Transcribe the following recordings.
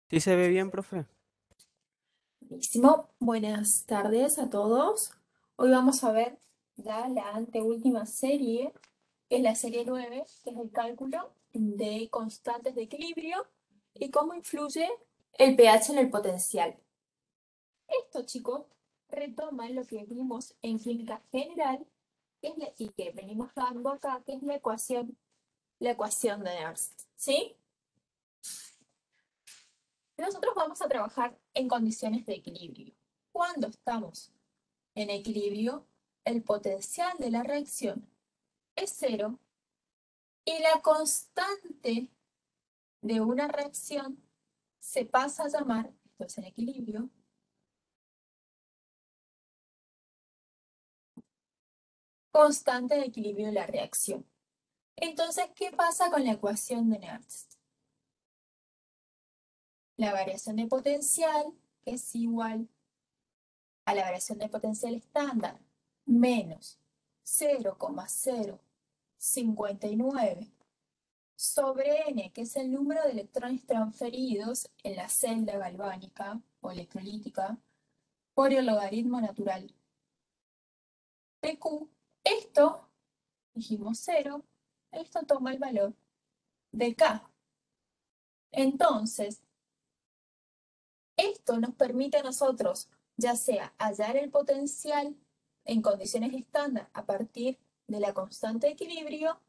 ¿Sí se ve bien, profe? Buenísimo. Buenas tardes a todos. Hoy vamos a ver ya la anteúltima serie, que es la serie 9, que es el cálculo de constantes de equilibrio y cómo influye el pH en el potencial. Esto, chicos, retoma lo que vimos en química general y que venimos dando acá, que es la ecuación de Nernst. ¿Sí? Nosotros vamos a trabajar en condiciones de equilibrio. Cuando estamos en equilibrio, el potencial de la reacción es cero y la constante de una reacción se pasa a llamar, esto es en equilibrio, constante de equilibrio de la reacción. Entonces, ¿qué pasa con la ecuación de Nernst? La variación de potencial es igual a la variación de potencial estándar menos 0,059 sobre n, que es el número de electrones transferidos en la celda galvánica o electrolítica, por el logaritmo natural de Q. Esto, dijimos cero, esto toma el valor de K. Entonces, esto nos permite a nosotros, ya sea hallar el potencial en condiciones estándar a partir de la constante de equilibrio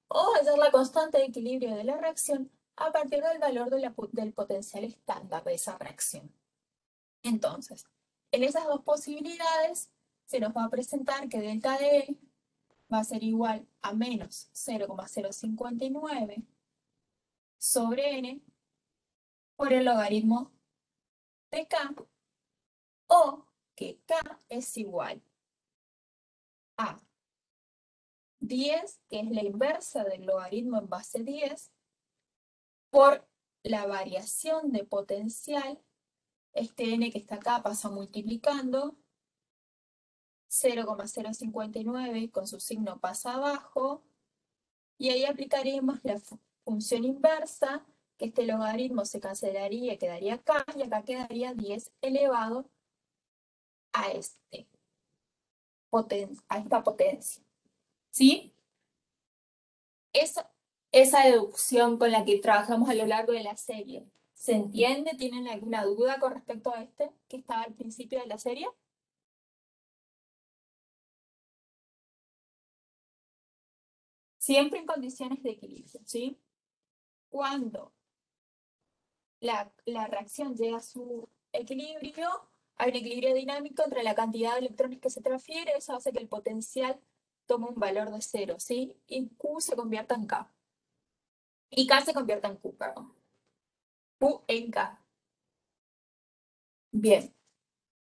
o hallar la constante de equilibrio de la reacción a partir del valor del potencial estándar de esa reacción. Entonces, en esas dos posibilidades se nos va a presentar que delta de E va a ser igual a menos 0,059 sobre n por el logaritmo de k, o que k es igual a 10, que es la inversa del logaritmo en base 10, por la variación de potencial. Este n que está acá pasa multiplicando 0,059 con su signo pasa abajo, y ahí aplicaremos la función inversa, que este logaritmo se cancelaría y quedaría acá, y acá quedaría 10 elevado a, a esta potencia. ¿Sí? Esa deducción con la que trabajamos a lo largo de la serie, ¿se entiende? ¿Tienen alguna duda con respecto a que estaba al principio de la serie? Siempre en condiciones de equilibrio, ¿sí? Cuando la reacción llega a su equilibrio, hay un equilibrio dinámico entre la cantidad de electrones que se transfiere, eso hace que el potencial tome un valor de cero, ¿sí? Y Q se convierta en K. Y K se convierta en Q, perdón. Q en K. Bien.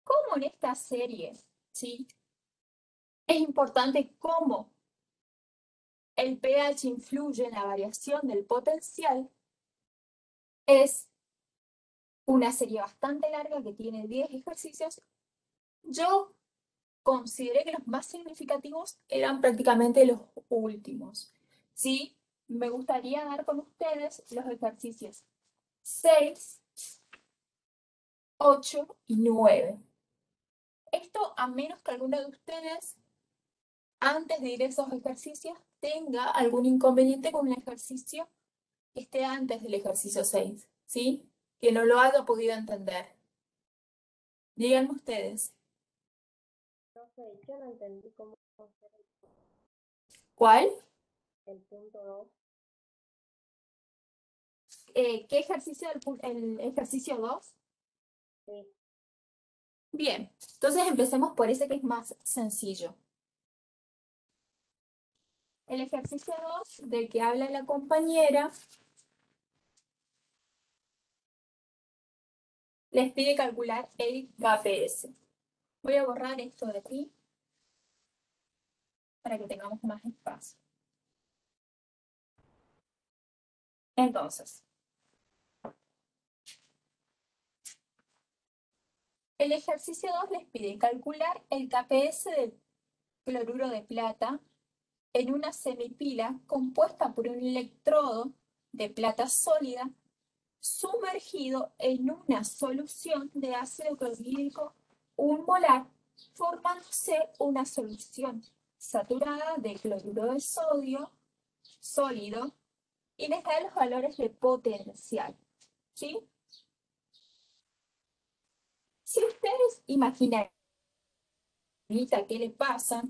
Como en esta serie, ¿sí? Es importante cómo el pH influye en la variación del potencial. Es una serie bastante larga que tiene 10 ejercicios. Yo consideré que los más significativos eran prácticamente los últimos. ¿Sí? Me gustaría dar con ustedes los ejercicios 6, 8 y 9. Esto a menos que alguno de ustedes, antes de ir a esos ejercicios, tenga algún inconveniente con un ejercicio que esté antes del ejercicio 6, ¿sí? Que no lo haya podido entender. Díganme ustedes. Profe, yo no entendí cómo hacer ¿Cuál? el punto 2. ¿Qué ejercicio? El ejercicio 2. Sí, Bien, entonces empecemos por ese que es más sencillo. El ejercicio 2 del que habla la compañera les pide calcular el KPS. Voy a borrar esto de aquí para que tengamos más espacio. Entonces, el ejercicio 2 les pide calcular el KPS del cloruro de plata en una semipila compuesta por un electrodo de plata sólida, sumar sumergido en una solución de ácido clorhídrico 1 molar, formándose una solución saturada de cloruro de sodio sólido y les da los valores de potencial, ¿sí? Si ustedes imaginan qué le pasa,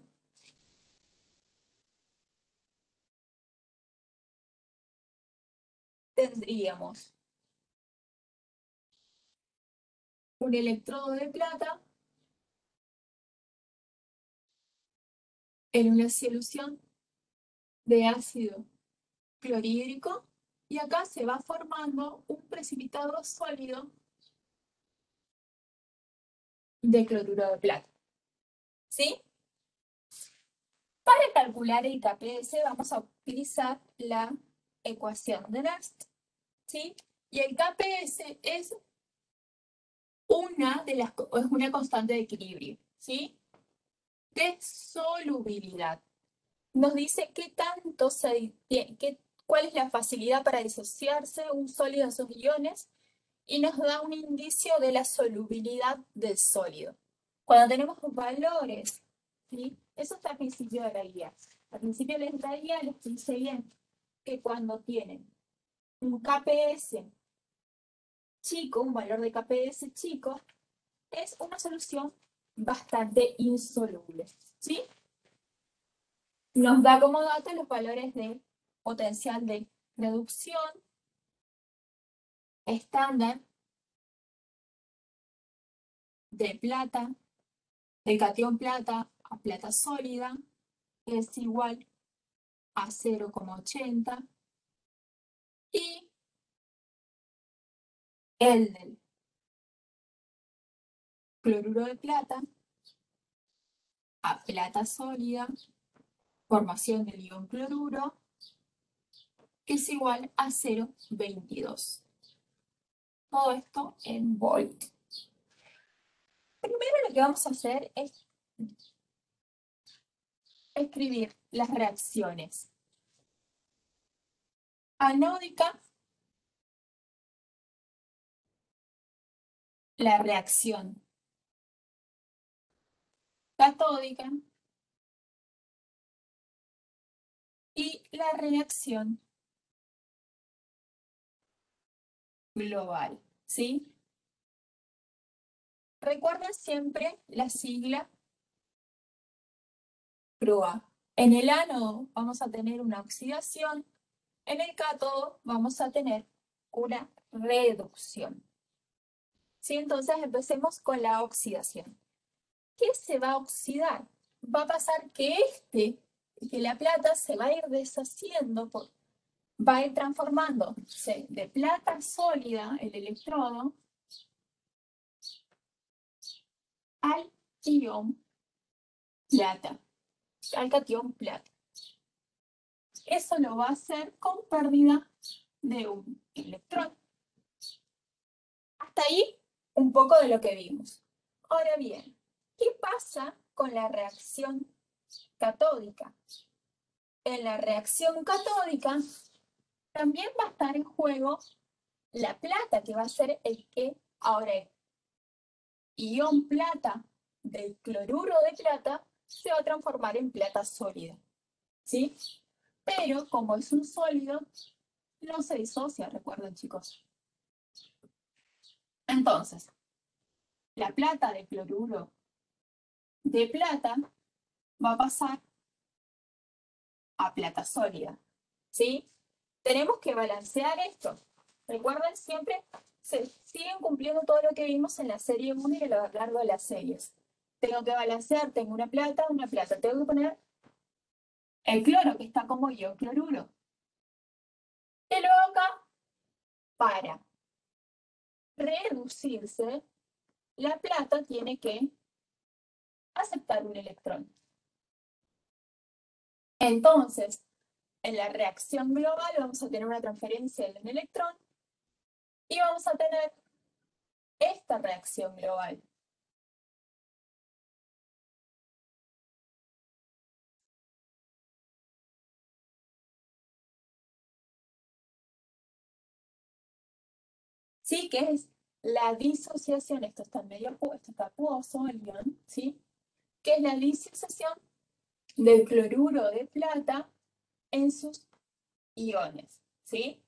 tendríamos un electrodo de plata en una solución de ácido clorhídrico y acá se va formando un precipitado sólido de cloruro de plata, ¿sí? Para calcular el KPS vamos a utilizar la ecuación de Nernst, ¿sí? Y el KPS es una constante de equilibrio, ¿sí? De solubilidad. Nos dice cuál es la facilidad para disociarse un sólido de sus iones y nos da un indicio de la solubilidad del sólido. Cuando tenemos valores, ¿sí? Eso está al principio de la guía. Al principio de la guía les dice bien que cuando tienen un KPS chico, un valor de KPS chico, es una solución bastante insoluble, ¿sí? Nos da como dato los valores de potencial de reducción estándar de plata, de catión plata a plata sólida, es igual a 0,80 y el del cloruro de plata a plata sólida, formación del ion cloruro, que es igual a 0,22. Todo esto en volt. Primero lo que vamos a hacer es escribir las reacciones. Anódica, la reacción catódica y la reacción global, ¿sí? Recuerden siempre la sigla CRUA. En el ánodo vamos a tener una oxidación, en el cátodo vamos a tener una reducción. ¿Sí? Entonces empecemos con la oxidación. ¿Qué se va a oxidar? Va a pasar que la plata se va a ir deshaciendo, va a ir transformándose de plata sólida, el electrodo, al ion plata, al catión plata. Eso lo va a hacer con pérdida de un electrón. Hasta ahí un poco de lo que vimos. Ahora bien, ¿qué pasa con la reacción catódica? En la reacción catódica también va a estar en juego la plata, que va a ser el que ahora el ion plata del cloruro de plata se va a transformar en plata sólida, ¿sí? Pero como es un sólido, no se disocia, recuerden, chicos. Entonces, la plata de cloruro de plata va a pasar a plata sólida, ¿sí? Tenemos que balancear esto. Recuerden siempre, se siguen cumpliendo todo lo que vimos en la serie 1 y a lo largo de las series. Tengo que balancear, tengo una plata. Tengo que poner el cloro, que está como ion cloruro. Y luego acá, para reducirse, la plata tiene que aceptar un electrón. Entonces, en la reacción global vamos a tener una transferencia de un electrón y vamos a tener esta reacción global. ¿sí? Que es la disociación, esto está medio, esto está acuoso, el ion, ¿sí? Que es la disociación del cloruro de plata en sus iones, ¿sí?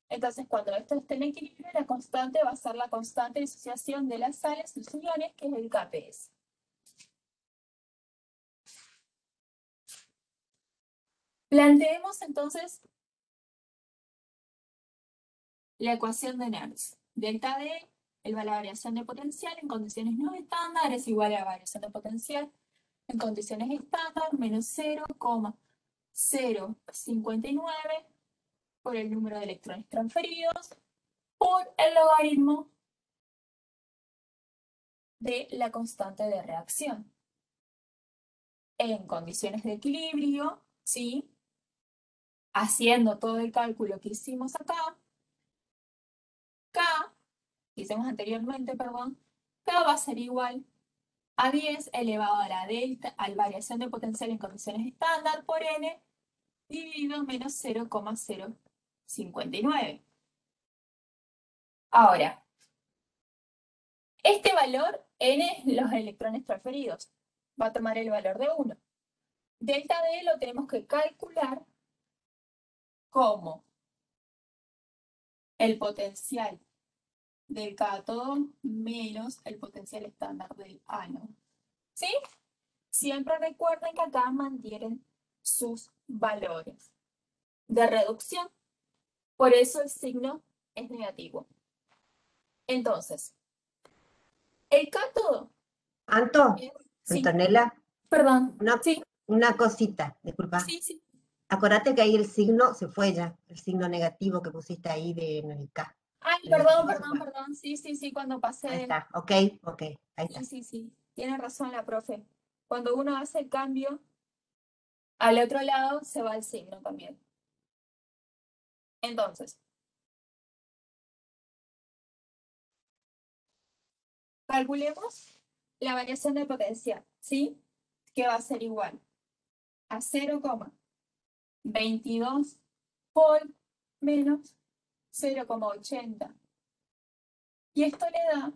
Entonces, cuando esto esté en equilibrio, la constante va a ser la constante de disociación de las sales y sus iones, que es el Kps. Planteemos entonces la ecuación de Nernst. Delta D, la variación de potencial en condiciones no estándar es igual a la variación de potencial en condiciones estándar menos 0,059 por el número de electrones transferidos por el logaritmo de la constante de reacción. En condiciones de equilibrio, ¿sí? Haciendo todo el cálculo que hicimos acá, K, que hicimos anteriormente, perdón, K va a ser igual a 10 elevado a la delta, a la variación de potencial en condiciones estándar por N, dividido menos 0,059. Ahora, este valor, N, los electrones transferidos, va a tomar el valor de 1. Delta D lo tenemos que calcular como el potencial del cátodo menos el potencial estándar del ánodo. ¿Sí? Siempre recuerden que acá mantienen sus valores de reducción. Por eso el signo es negativo. Entonces, el cátodo Anto, es... Sí, Antonella, perdón. una, Sí, una cosita, disculpa. sí, sí. Acordate que ahí el signo se fue ya, el signo negativo que pusiste ahí de en el K. Ay, El perdón, negativo se fue. perdón. Sí, sí, sí, cuando Ahí pasé. está, ok, ahí está. Sí, sí, sí. Tiene razón la profe. Cuando uno hace el cambio, al otro lado se va el signo también. Entonces, calculemos la variación de potencial, ¿sí? Que va a ser igual a 0,22 volt menos 0,80. Y esto le da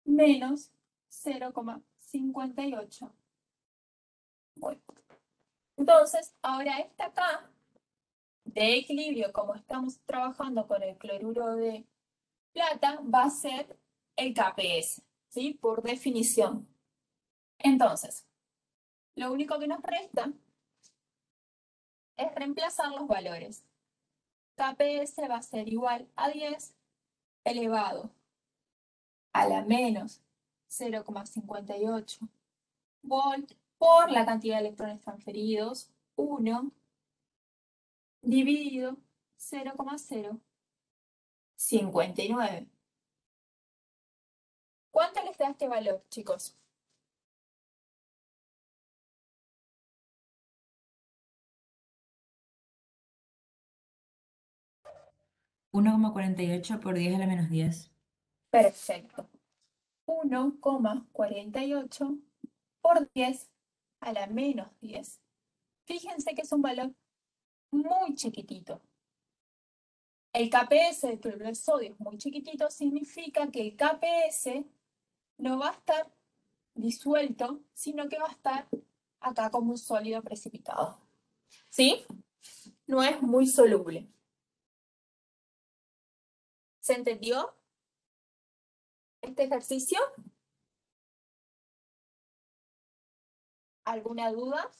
menos 0,58. Bueno, entonces, ahora esta acá, de equilibrio, como estamos trabajando con el cloruro de plata, va a ser el Kps, ¿sí? Por definición. Entonces, lo único que nos resta es reemplazar los valores. Kps va a ser igual a 10 elevado a la menos 0,58 volt por la cantidad de electrones transferidos, 1, dividido 0,059. ¿Cuánto les da este valor, chicos? 1,48 por 10 a la menos 10. Perfecto. 1,48 por 10 a la menos 10. Fíjense que es un valor muy chiquitito. El Kps del cloruro de sodio es muy chiquitito, significa que el Kps no va a estar disuelto, sino que va a estar acá como un sólido precipitado. ¿Sí? No es muy soluble. ¿Se entendió este ejercicio? ¿Alguna duda?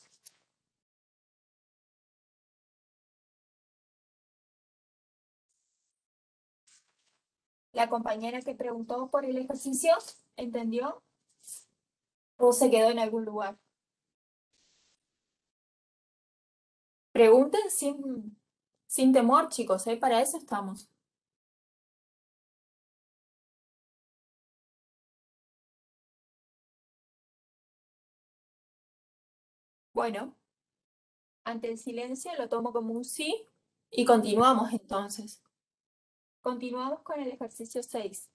La compañera que preguntó por el ejercicio, ¿entendió? ¿O se quedó en algún lugar? Pregunten sin temor, chicos, ¿eh? Para eso estamos. Bueno, ante el silencio lo tomo como un sí y continuamos entonces. Continuamos con el ejercicio 6.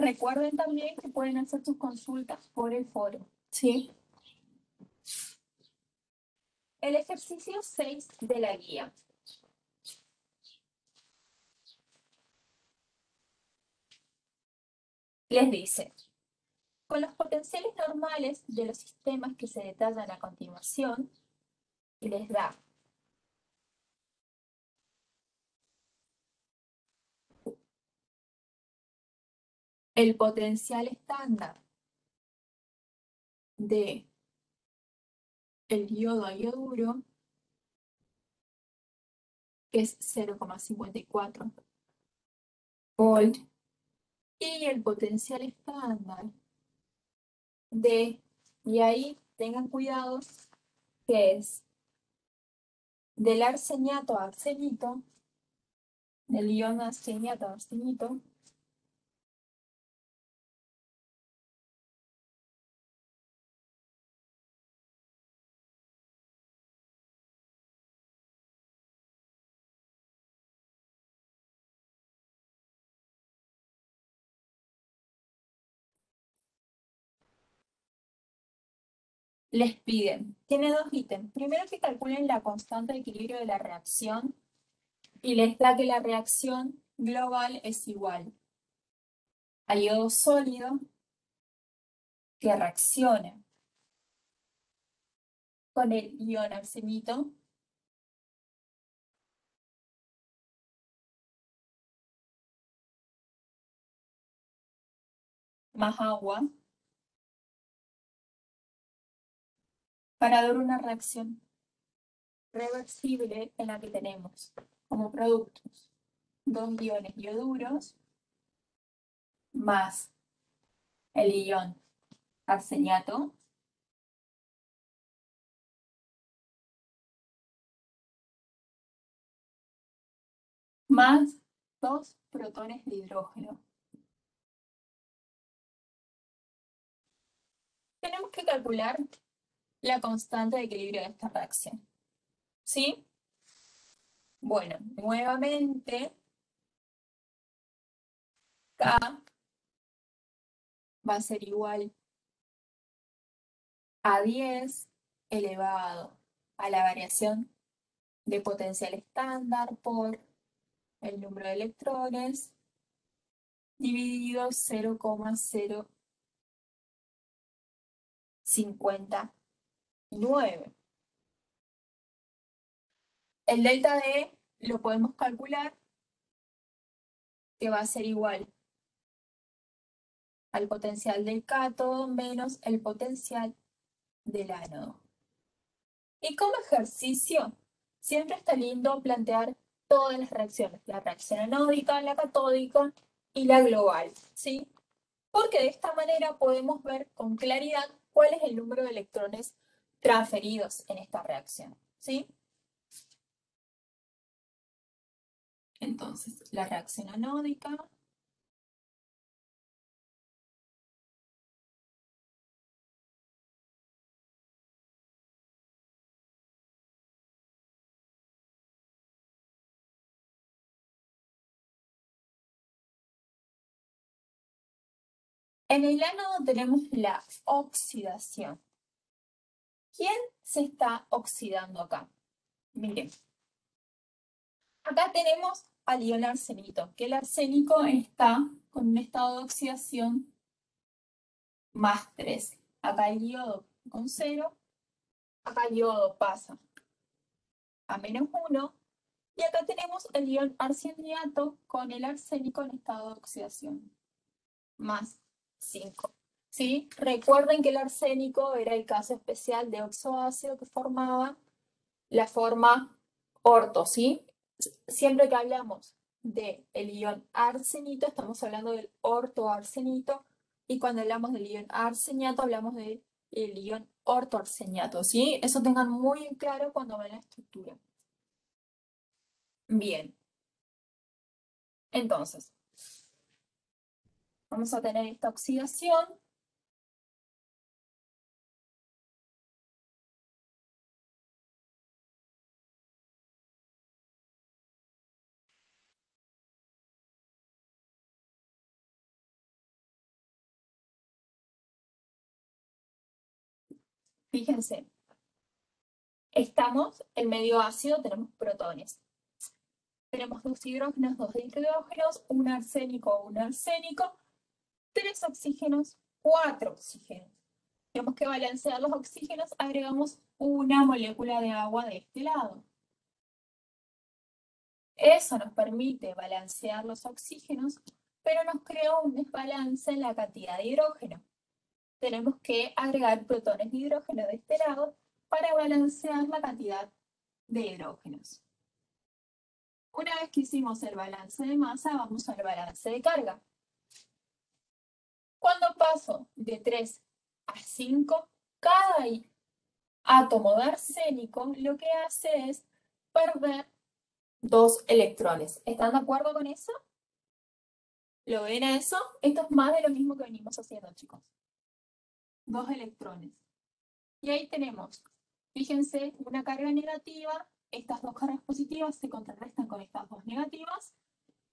Recuerden también que pueden hacer sus consultas por el foro, ¿sí? El ejercicio 6 de la guía. Les dice, con los potenciales normales de los sistemas que se detallan a continuación, y les da el potencial estándar de el diodo a ioduro, que es 0,54 volt, y el potencial estándar de, y ahí tengan cuidado, que es del arseniato a arsenito, del ion arseniato a arsenito, les piden, tiene dos ítems. Primero que calculen la constante de equilibrio de la reacción y les da que la reacción global es igual a iodo sólido que reacciona con el ion arsenito más agua para dar una reacción reversible en la que tenemos como productos dos iones ioduros más el ion arseniato más dos protones de hidrógeno. Tenemos que calcular la constante de equilibrio de esta reacción. ¿Sí? Bueno, nuevamente, K va a ser igual a 10 elevado a la variación de potencial estándar por el número de electrones dividido 0,059. El delta D lo podemos calcular, que va a ser igual al potencial del cátodo menos el potencial del ánodo. Y como ejercicio, siempre está lindo plantear todas las reacciones, la reacción anódica, la catódica y la global, ¿sí? Porque de esta manera podemos ver con claridad cuál es el número de electrones transferidos en esta reacción, ¿sí? Entonces, la reacción anódica en el ánodo tenemos la oxidación. ¿Quién se está oxidando acá? Miren, acá tenemos al ion arsenito, que el arsénico está con un estado de oxidación más 3. Acá el iodo con 0, acá el iodo pasa a -1, y acá tenemos el ion arseniato con el arsénico en estado de oxidación, más 5. ¿Sí? Recuerden que el arsénico era el caso especial de oxoácido que formaba la forma orto, ¿sí? Siempre que hablamos del ion arsenito, estamos hablando del ortoarsenito, y cuando hablamos del ion arseniato, hablamos del ion ortoarseniato, ¿sí? Eso tengan muy en claro cuando ven la estructura. Bien. Entonces, vamos a tener esta oxidación. Fíjense, estamos en medio ácido, tenemos protones. Tenemos 2 hidrógenos, 2 hidrógenos, un arsénico, 3 oxígenos, 4 oxígenos. Tenemos que balancear los oxígenos, agregamos una molécula de agua de este lado. Eso nos permite balancear los oxígenos, pero nos crea un desbalance en la cantidad de hidrógeno. Tenemos que agregar protones de hidrógeno de este lado para balancear la cantidad de hidrógenos. Una vez que hicimos el balance de masa, vamos al balance de carga. Cuando paso de 3 a 5, cada átomo de arsénico lo que hace es perder 2 electrones. ¿Están de acuerdo con eso? ¿Lo ven a eso? Esto es más de lo mismo que venimos haciendo, chicos. 2 electrones. Y ahí tenemos, fíjense, una carga negativa. Estas 2 cargas positivas se contrarrestan con estas 2 negativas.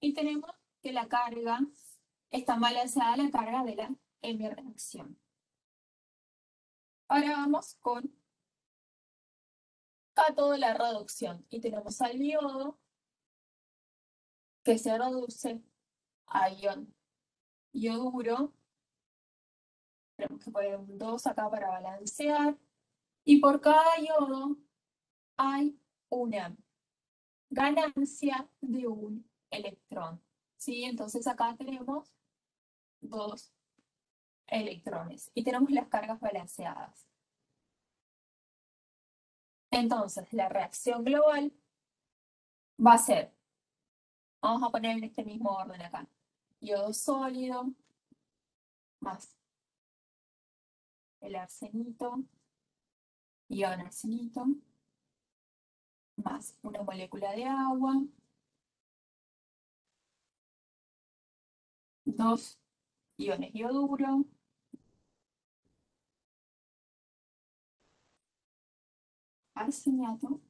Y tenemos que la carga está balanceada a la carga de la M-reacción. Ahora vamos con cátodo de la reducción. Y tenemos al yodo que se reduce a ion yoduro. Tenemos que poner un 2 acá para balancear. Y por cada yodo hay una ganancia de un electrón. ¿Sí? Entonces acá tenemos 2 electrones. Y tenemos las cargas balanceadas. Entonces, la reacción global va a ser, vamos a poner en este mismo orden acá, yodo sólido más el arsenito, ion arsenito, más una molécula de agua, 2 iones yoduro, arseniato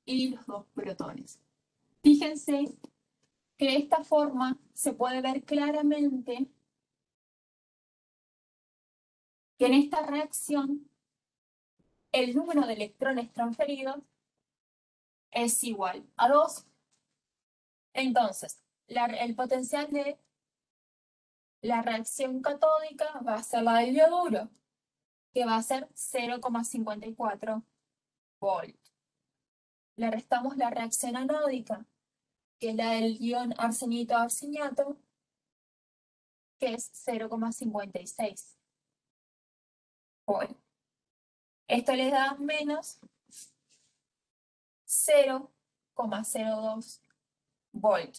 y los 2 protones. Fíjense que de esta forma se puede ver claramente que en esta reacción el número de electrones transferidos es igual a 2. Entonces, el potencial de la reacción catódica va a ser la del yoduro, que va a ser 0,54 volt. Le restamos la reacción anódica, que es la del ion arsenito-arseniato, que es 0,56 volt. Esto le da menos 0,02 volt.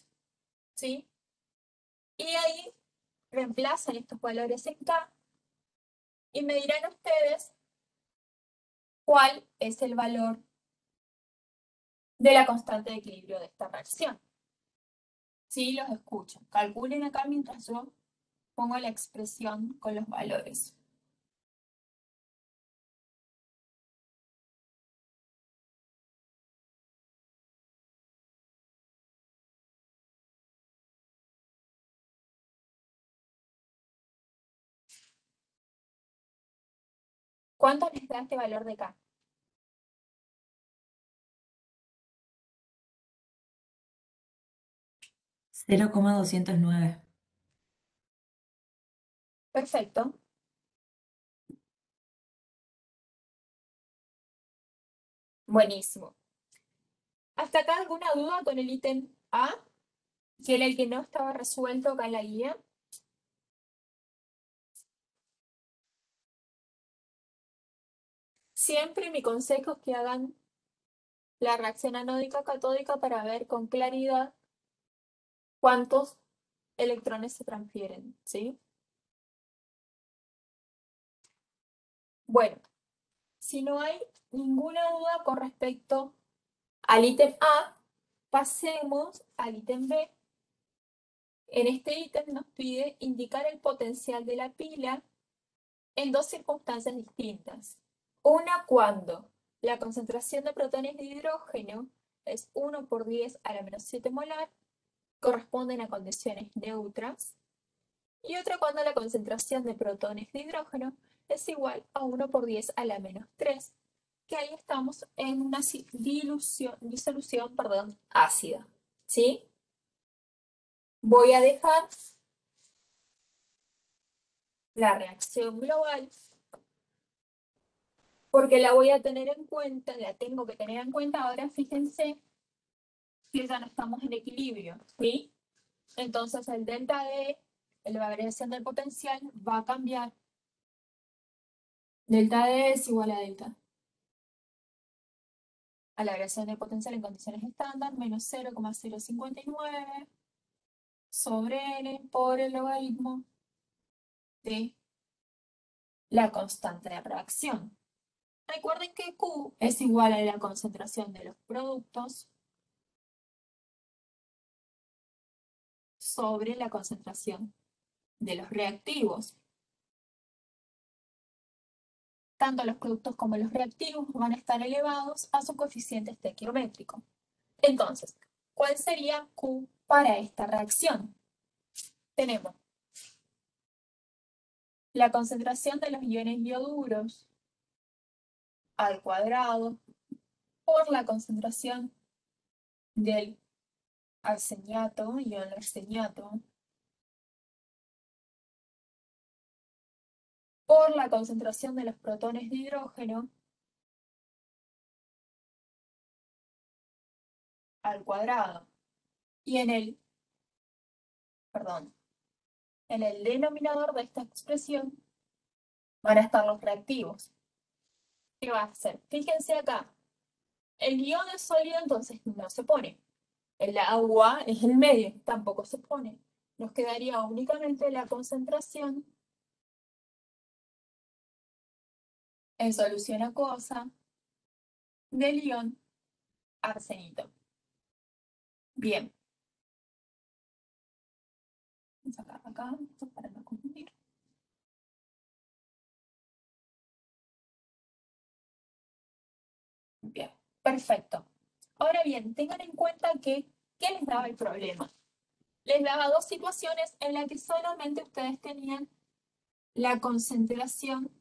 ¿Sí? Y ahí reemplazan estos valores en K y me dirán ustedes cuál es el valor de la constante de equilibrio de esta reacción. Sí, los escucho. Calculen acá mientras yo pongo la expresión con los valores. ¿Cuánto les da este valor de K? $0,209. Perfecto. Buenísimo. ¿Hasta acá alguna duda con el ítem A? Que era el que no estaba resuelto acá en la guía. Siempre mi consejo es que hagan la reacción anódica catódica para ver con claridad cuántos electrones se transfieren, ¿sí? Bueno, si no hay ninguna duda con respecto al ítem A, pasemos al ítem B. En este ítem nos pide indicar el potencial de la pila en 2 circunstancias distintas. Una cuando la concentración de protones de hidrógeno es 1 por 10 a la menos 7 molar, corresponden a condiciones neutras. Y otra cuando la concentración de protones de hidrógeno es igual a 1 por 10 a la menos 3, que ahí estamos en una disolución, perdón, ácida, ¿sí? Voy a dejar la reacción global porque la voy a tener en cuenta, la tengo que tener en cuenta. Ahora fíjense que ya no estamos en equilibrio, ¿sí? Entonces el delta D, la variación del potencial, va a cambiar. Delta D es igual a delta. A la variación de potencial en condiciones estándar, menos 0,059 sobre N por el logaritmo de la constante de reacción. Recuerden que Q es igual a la concentración de los productos sobre la concentración de los reactivos. Tanto los productos como los reactivos van a estar elevados a su coeficiente estequiométrico. Entonces, ¿cuál sería Q para esta reacción? Tenemos la concentración de los iones ioduros al cuadrado por la concentración del arseniato, ion arseniato, por la concentración de los protones de hidrógeno al cuadrado. Y en el denominador de esta expresión van a estar los reactivos. ¿Qué va a hacer? Fíjense acá, el ion es sólido, entonces no se pone. El agua es el medio, tampoco se pone. Nos quedaría únicamente la concentración en solución acuosa del ion arsenito. Bien. Vamos a sacar acá esto para no confundir. Bien, perfecto. Ahora bien, tengan en cuenta que, ¿qué les daba el problema? Les daba dos situaciones en las que solamente ustedes tenían la concentración.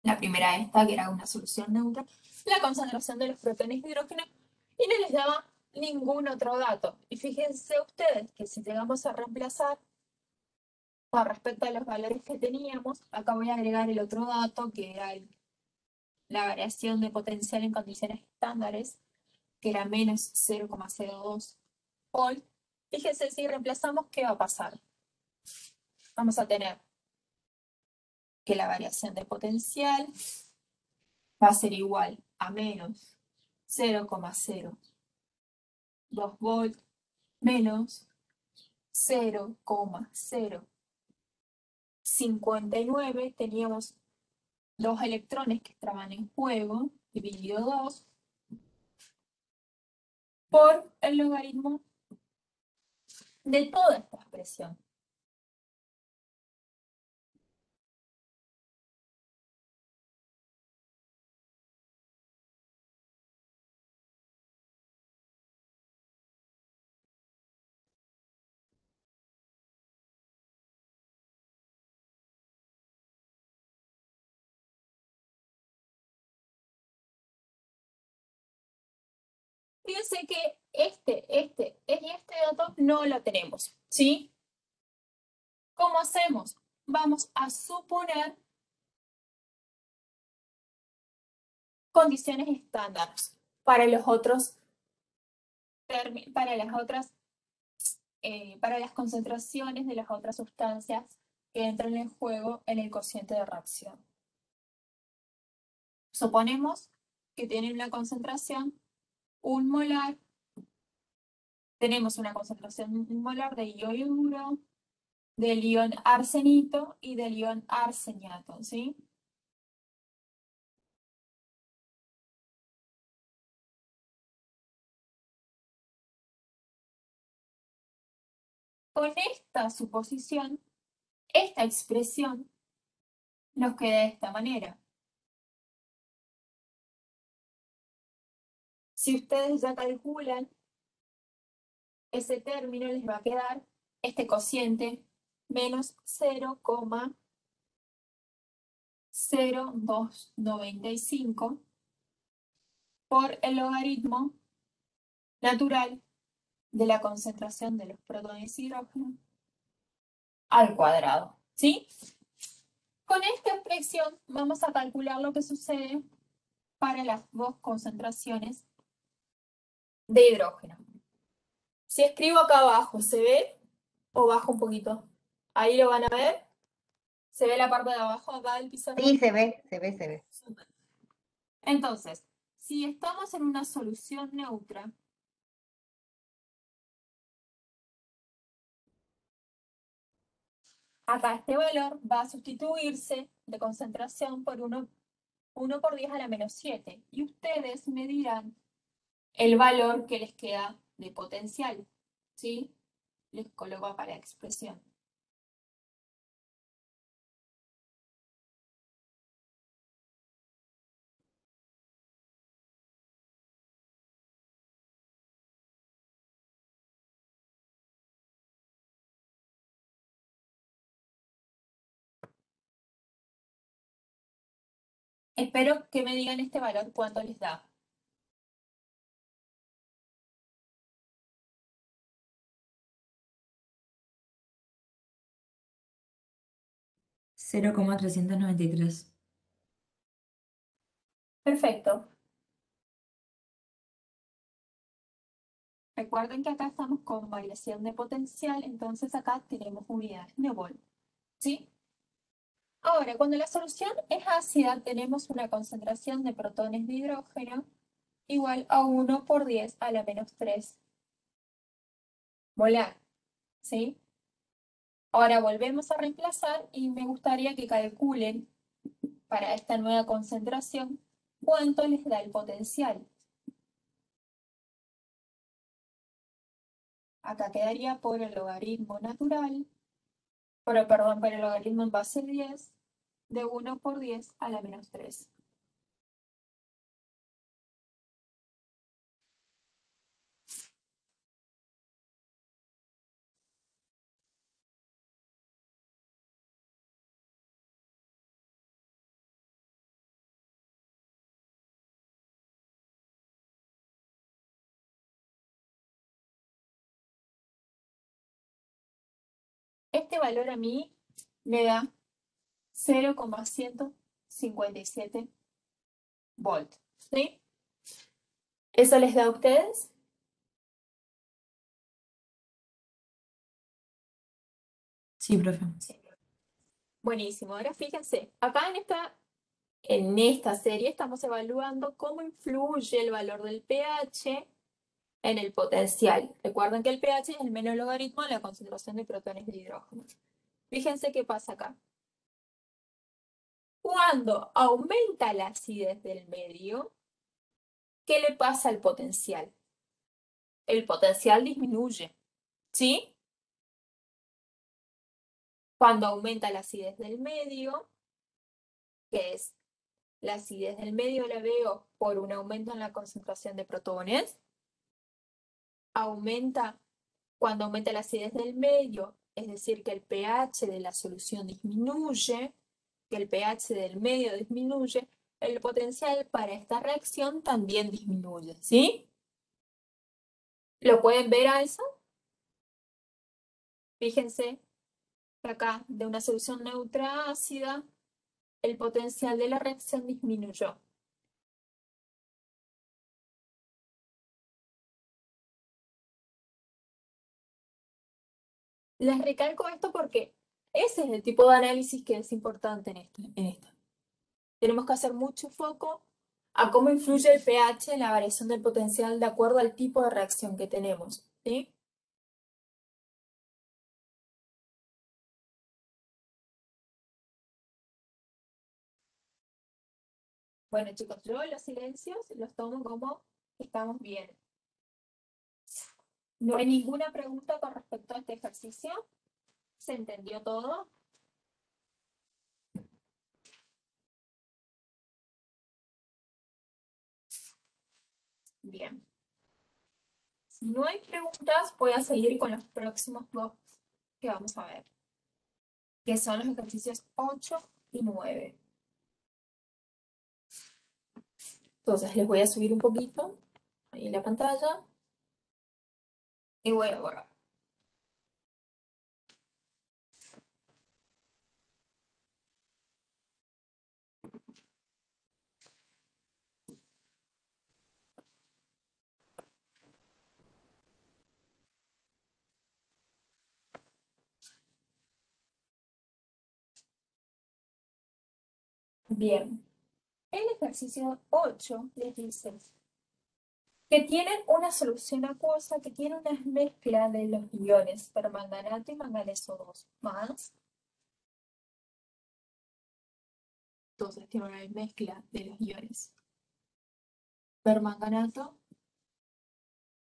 La primera esta, que era una solución neutra, la concentración de los protones de hidrógeno, y no les daba ningún otro dato. Y fíjense ustedes que si llegamos a reemplazar con respecto a los valores que teníamos, acá voy a agregar el otro dato, que era la variación de potencial en condiciones estándares, que era menos 0,02 volt. Fíjense, si reemplazamos, ¿qué va a pasar? Vamos a tener que la variación de potencial va a ser igual a menos 0,02 volt menos 0,059. Teníamos dos electrones que estaban en juego, dividido 2, por el logaritmo de toda esta expresión. Fíjense que este dato no lo tenemos, ¿sí? ¿Cómo hacemos? Vamos a suponer condiciones estándares para los otros, para las concentraciones de las otras sustancias que entran en juego en el cociente de reacción. Suponemos que tienen una concentración 1 molar, tenemos una concentración 1 molar de iodo, del ion arsenito y del ion arseniato, ¿sí? Con esta suposición, esta expresión nos queda de esta manera. Si ustedes ya calculan ese término, les va a quedar este cociente menos 0,059. 0,295 por el logaritmo natural de la concentración de los protones y hidrógeno al cuadrado, ¿sí? Con esta expresión vamos a calcular lo que sucede para las dos concentraciones de hidrógeno. Si escribo acá abajo, ¿se ve? ¿O bajo un poquito? Ahí lo van a ver. ¿Se ve la parte de abajo acá del pizarrón? Sí, se ve, se ve, se ve. Súper. Entonces, si estamos en una solución neutra, acá este valor va a sustituirse de concentración por 1 por 10 a la menos 7. Y ustedes me dirán el valor que les queda de potencial, ¿sí? Les coloco acá la expresión. Espero que me digan este valor cuánto les da. $0,393. Perfecto. Recuerden que acá estamos con variación de potencial, entonces acá tenemos unidades de volt, ¿sí? Ahora, cuando la solución es ácida, tenemos una concentración de protones de hidrógeno igual a 1 por 10 a la menos 3 molar, ¿sí? Ahora volvemos a reemplazar y me gustaría que calculen para esta nueva concentración cuánto les da el potencial. Acá quedaría por el logaritmo natural, por el logaritmo en base 10 de 1 por 10 a la menos 3. Este valor a mí me da 0,157 volt, ¿sí? ¿Eso les da a ustedes? Sí, profe. Sí. Buenísimo. Ahora fíjense, acá en esta serie estamos evaluando cómo influye el valor del pH en el potencial. Recuerden que el pH es el menor logaritmo de la concentración de protones de hidrógeno. Fíjense qué pasa acá. Cuando aumenta la acidez del medio, ¿qué le pasa al potencial? El potencial disminuye, ¿sí? Cuando aumenta la acidez del medio, que es la acidez del medio la veo por un aumento en la concentración de protones, cuando aumenta la acidez del medio, es decir, que el pH de la solución disminuye, que el pH del medio disminuye, el potencial para esta reacción también disminuye, ¿sí? ¿Lo pueden ver a eso? Fíjense que acá, de una solución neutra ácida, el potencial de la reacción disminuyó. Les recalco esto porque ese es el tipo de análisis que es importante en esto. Tenemos que hacer mucho foco a cómo influye el pH en la variación del potencial de acuerdo al tipo de reacción que tenemos, ¿sí? Bueno, chicos, yo los silencios los tomo como estamos bien. ¿No hay ninguna pregunta con respecto a este ejercicio? ¿Se entendió todo? Bien. Si no hay preguntas, voy a seguir con los próximos dos que vamos a ver, que son los ejercicios 8 y 9. Entonces les voy a subir un poquito ahí la pantalla y voy a borrar. Bien, el ejercicio 8 les dice que tienen una solución acuosa que tiene una mezcla de los iones permanganato y manganeso 2 más. Entonces tiene una mezcla de los iones permanganato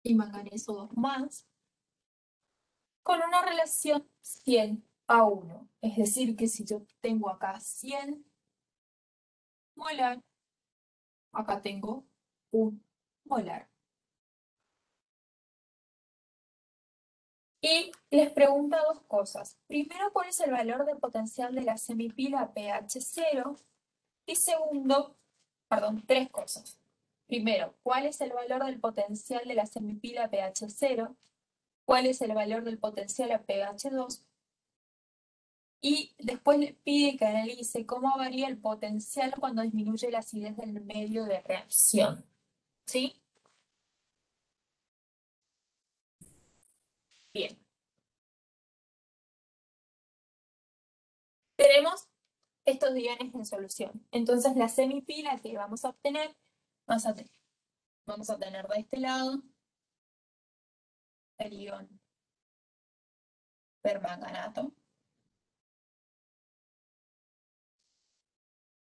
y manganeso 2 más con una relación 100:1. Es decir, que si yo tengo acá 100 molar, acá tengo 1 molar. Y les pregunta dos cosas. Primero, ¿cuál es el valor de potencial de la semipila pH 0? Y segundo, perdón, tres cosas. Primero, ¿cuál es el valor del potencial de la semipila pH 0? ¿Cuál es el valor del potencial a pH 2? Y después le pide que analice cómo varía el potencial cuando disminuye la acidez del medio de reacción. ¿Sí? Bien. Tenemos estos iones en solución. Entonces la semipila que vamos a obtener, vamos a tener de este lado el ion permanganato,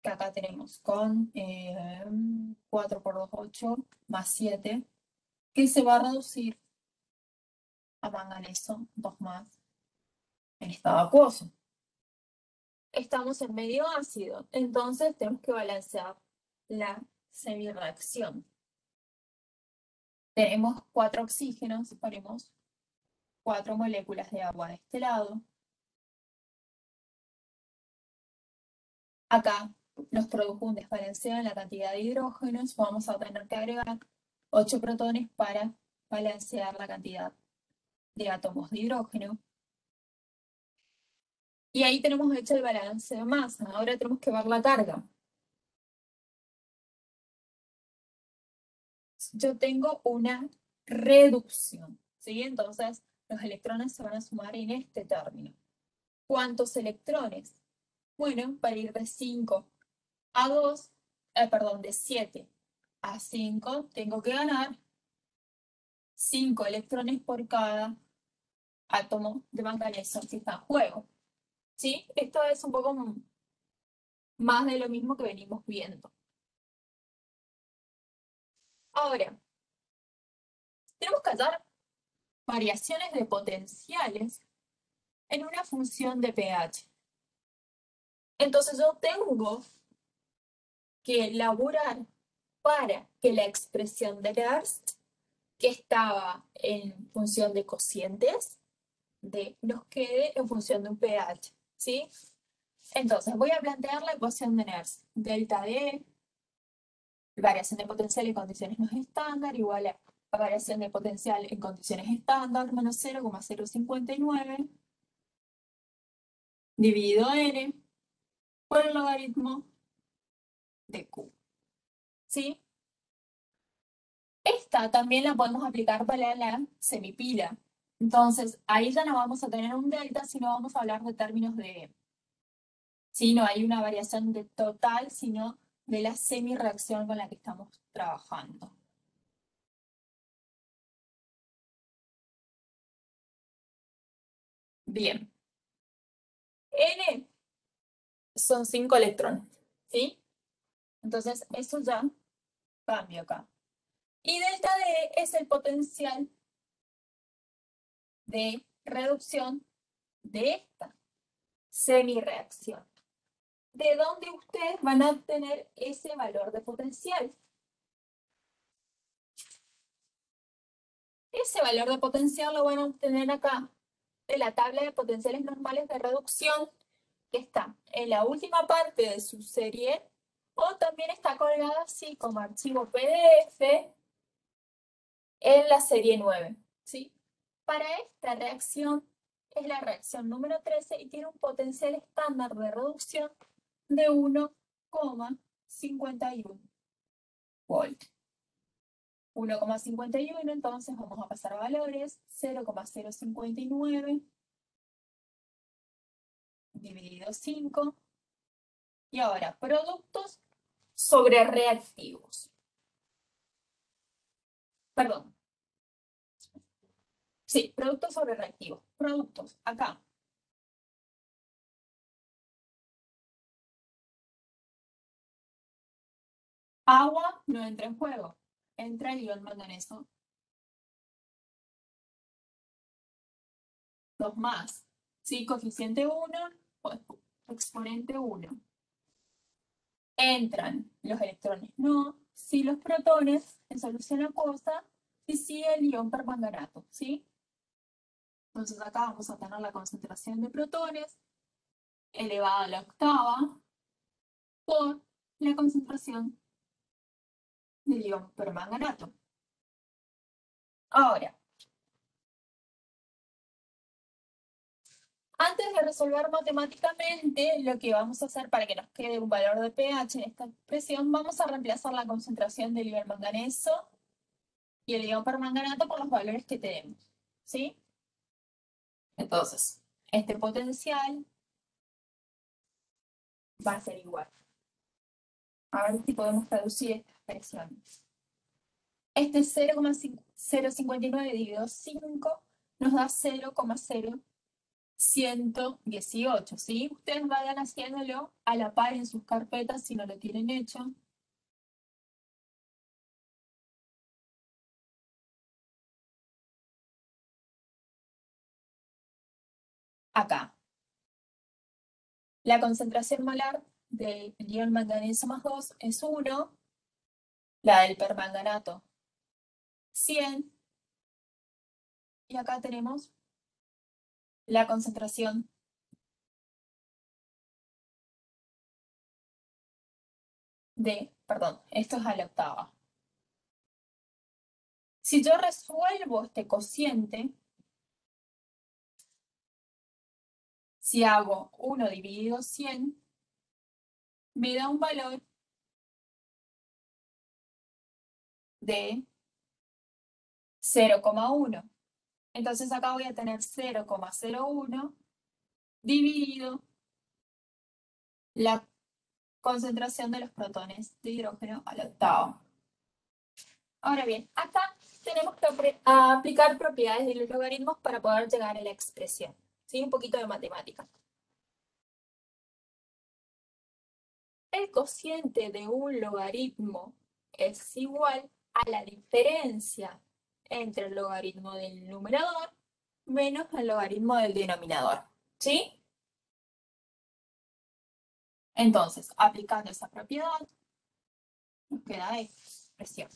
que acá tenemos con 4 por 2, 8, más 7, que se va a reducir a manganeso 2 más en estado acuoso. Estamos en medio ácido, entonces tenemos que balancear la semirreacción. Tenemos 4 oxígenos, ponemos 4 moléculas de agua de este lado. Acá nos produjo un desbalanceo en la cantidad de hidrógenos, vamos a tener que agregar 8 protones para balancear la cantidad de átomos de hidrógeno. Y ahí tenemos hecho el balance de masa. Ahora tenemos que ver la carga. Yo tengo una reducción, ¿sí? Entonces, los electrones se van a sumar en este término. ¿Cuántos electrones? Bueno, para ir de 5 a 2, perdón, de 7 a 5, tengo que ganar 5 electrones por cada átomo de manganeso que está en juego. ¿Sí? Esto es un poco más de lo mismo que venimos viendo. Ahora, tenemos que hallar variaciones de potenciales en una función de pH. Entonces yo tengo que elaborar para que la expresión de Nernst, que estaba en función de cocientes, nos quede en función de un pH, ¿sí? Entonces voy a plantear la ecuación de Nernst. Delta D, variación de potencial en condiciones no estándar, igual a variación de potencial en condiciones estándar, menos 0,059, dividido N, por el logaritmo de Q. ¿Sí? Esta también la podemos aplicar para la semipila. Entonces, ahí ya no vamos a tener un delta, sino vamos a hablar de términos de... Sí, no hay una variación de total, sino de la semirreacción con la que estamos trabajando. Bien. N son 5 electrones, ¿sí? Entonces, eso ya cambia acá. Y delta D es el potencial de reducción de esta semirreacción. ¿De dónde ustedes van a obtener ese valor de potencial? Ese valor de potencial lo van a obtener acá, de la tabla de potenciales normales de reducción, que está en la última parte de su serie O también está colgada así como archivo PDF en la serie 9, ¿sí? Para esta reacción es la reacción número 13 y tiene un potencial estándar de reducción de 1,51 volt. 1,51, entonces vamos a pasar a valores, 0,059 dividido 5. Y ahora, productos sobre reactivos. Perdón. Sí, productos sobre reactivos. Productos, acá. Agua no entra en juego. Entra el ion manganeso. 2 más. ¿Sí? Coeficiente 1, exponente 1. Entran los electrones, no. Sí, los protones en solución acuosa y sí el ion permanganato, ¿sí? Entonces acá vamos a tener la concentración de protones elevada a la octava por la concentración del ion permanganato. Ahora, antes de resolver matemáticamente, lo que vamos a hacer para que nos quede un valor de pH en esta expresión, vamos a reemplazar la concentración del ion manganeso y el ion permanganato por los valores que tenemos, ¿sí? Entonces, este potencial va a ser igual. A ver si podemos traducir esta expresión. Este 0,059 dividido 5 nos da 0,0118, ¿sí? Ustedes vayan haciéndolo a la par en sus carpetas si no lo tienen hecho. Acá. La concentración molar del ion manganeso más 2 es 1, la del permanganato 100, y acá tenemos la concentración perdón, esto es a la octava. Si yo resuelvo este cociente, si hago 1 dividido 100, me da un valor de 0,1. Entonces acá voy a tener 0,01 dividido la concentración de los protones de hidrógeno a la octava. Ahora bien, acá tenemos que aplicar propiedades de los logaritmos para poder llegar a la expresión. ¿Sí? Un poquito de matemática. El cociente de un logaritmo es igual a la diferencia entre el logaritmo del numerador menos el logaritmo del denominador. ¿Sí? Entonces, aplicando esa propiedad, nos queda esta expresión.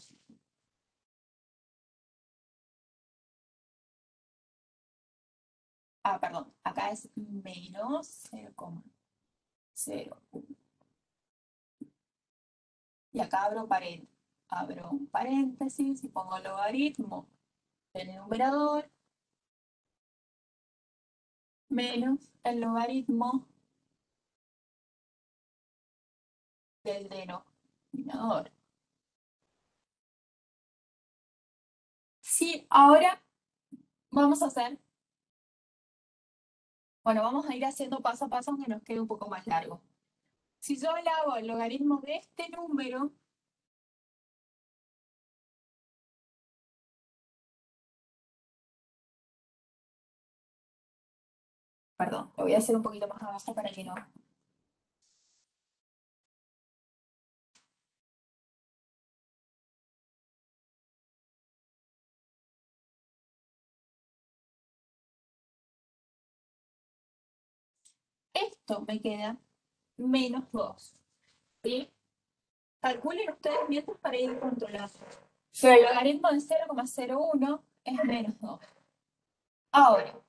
Perdón, acá es menos 0,01. Y acá abro un paréntesis y pongo logaritmo del numerador menos el logaritmo del denominador. Sí, ahora vamos a hacer, bueno, vamos a ir haciendo paso a paso aunque nos quede un poco más largo. Si yo le hago el logaritmo de este número, perdón, lo voy a hacer un poquito más abajo para que no. Esto me queda menos 2. ¿Sí? Calculen ustedes mientras para ir controlando. Pero el logaritmo de 0,01 es menos 2. Ahora,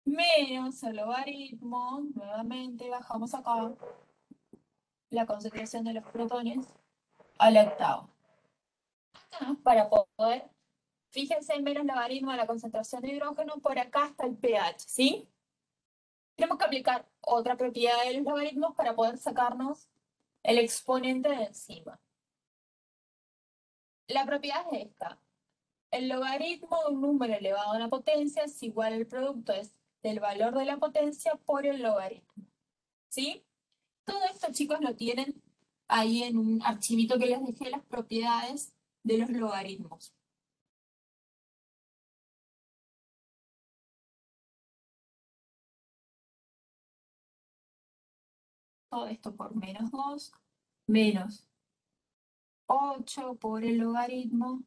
menos el logaritmo, nuevamente bajamos acá, la concentración de los protones al octavo. Para poder, fíjense, en menos logaritmo de la concentración de hidrógeno, por acá está el pH, ¿sí? Tenemos que aplicar otra propiedad de los logaritmos para poder sacarnos el exponente de encima. La propiedad es esta. El logaritmo de un número elevado a una potencia es igual al producto del valor de la potencia por el logaritmo. ¿Sí? Todo esto, chicos, lo tienen ahí en un archivito que les dejé, las propiedades de los logaritmos. Todo esto por menos 2, menos 8 por el logaritmo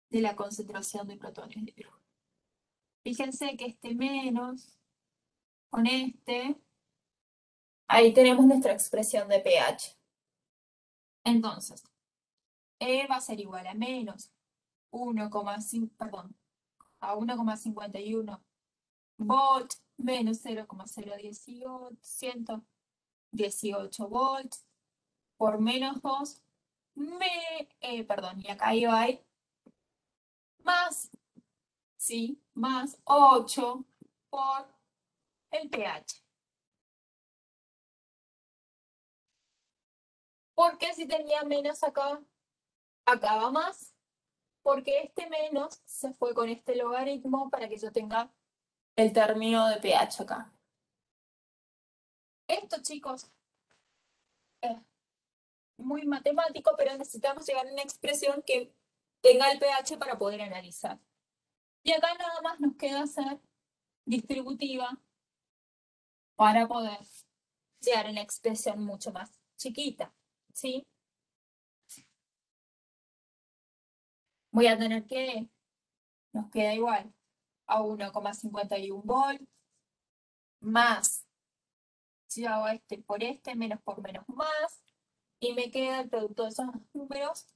de la concentración de protones de hidrógeno. Fíjense que este menos con este, ahí tenemos nuestra expresión de pH. Entonces, E va a ser igual a menos 1,51 volt menos 0,018 volts por menos 2, y acá iba más, ¿sí? Más 8 por el pH. ¿Por qué si tenía menos acá, acá va más? Porque este menos se fue con este logaritmo para que yo tenga el término de pH acá. Esto, chicos, es muy matemático, pero necesitamos llegar a una expresión que tenga el pH para poder analizar. Y acá nada más nos queda hacer distributiva para poder llegar a una expresión mucho más chiquita, ¿sí? Voy a tener que, nos queda igual a 1,51 volts más, si hago este por este, menos por menos más, y me queda el producto de esos números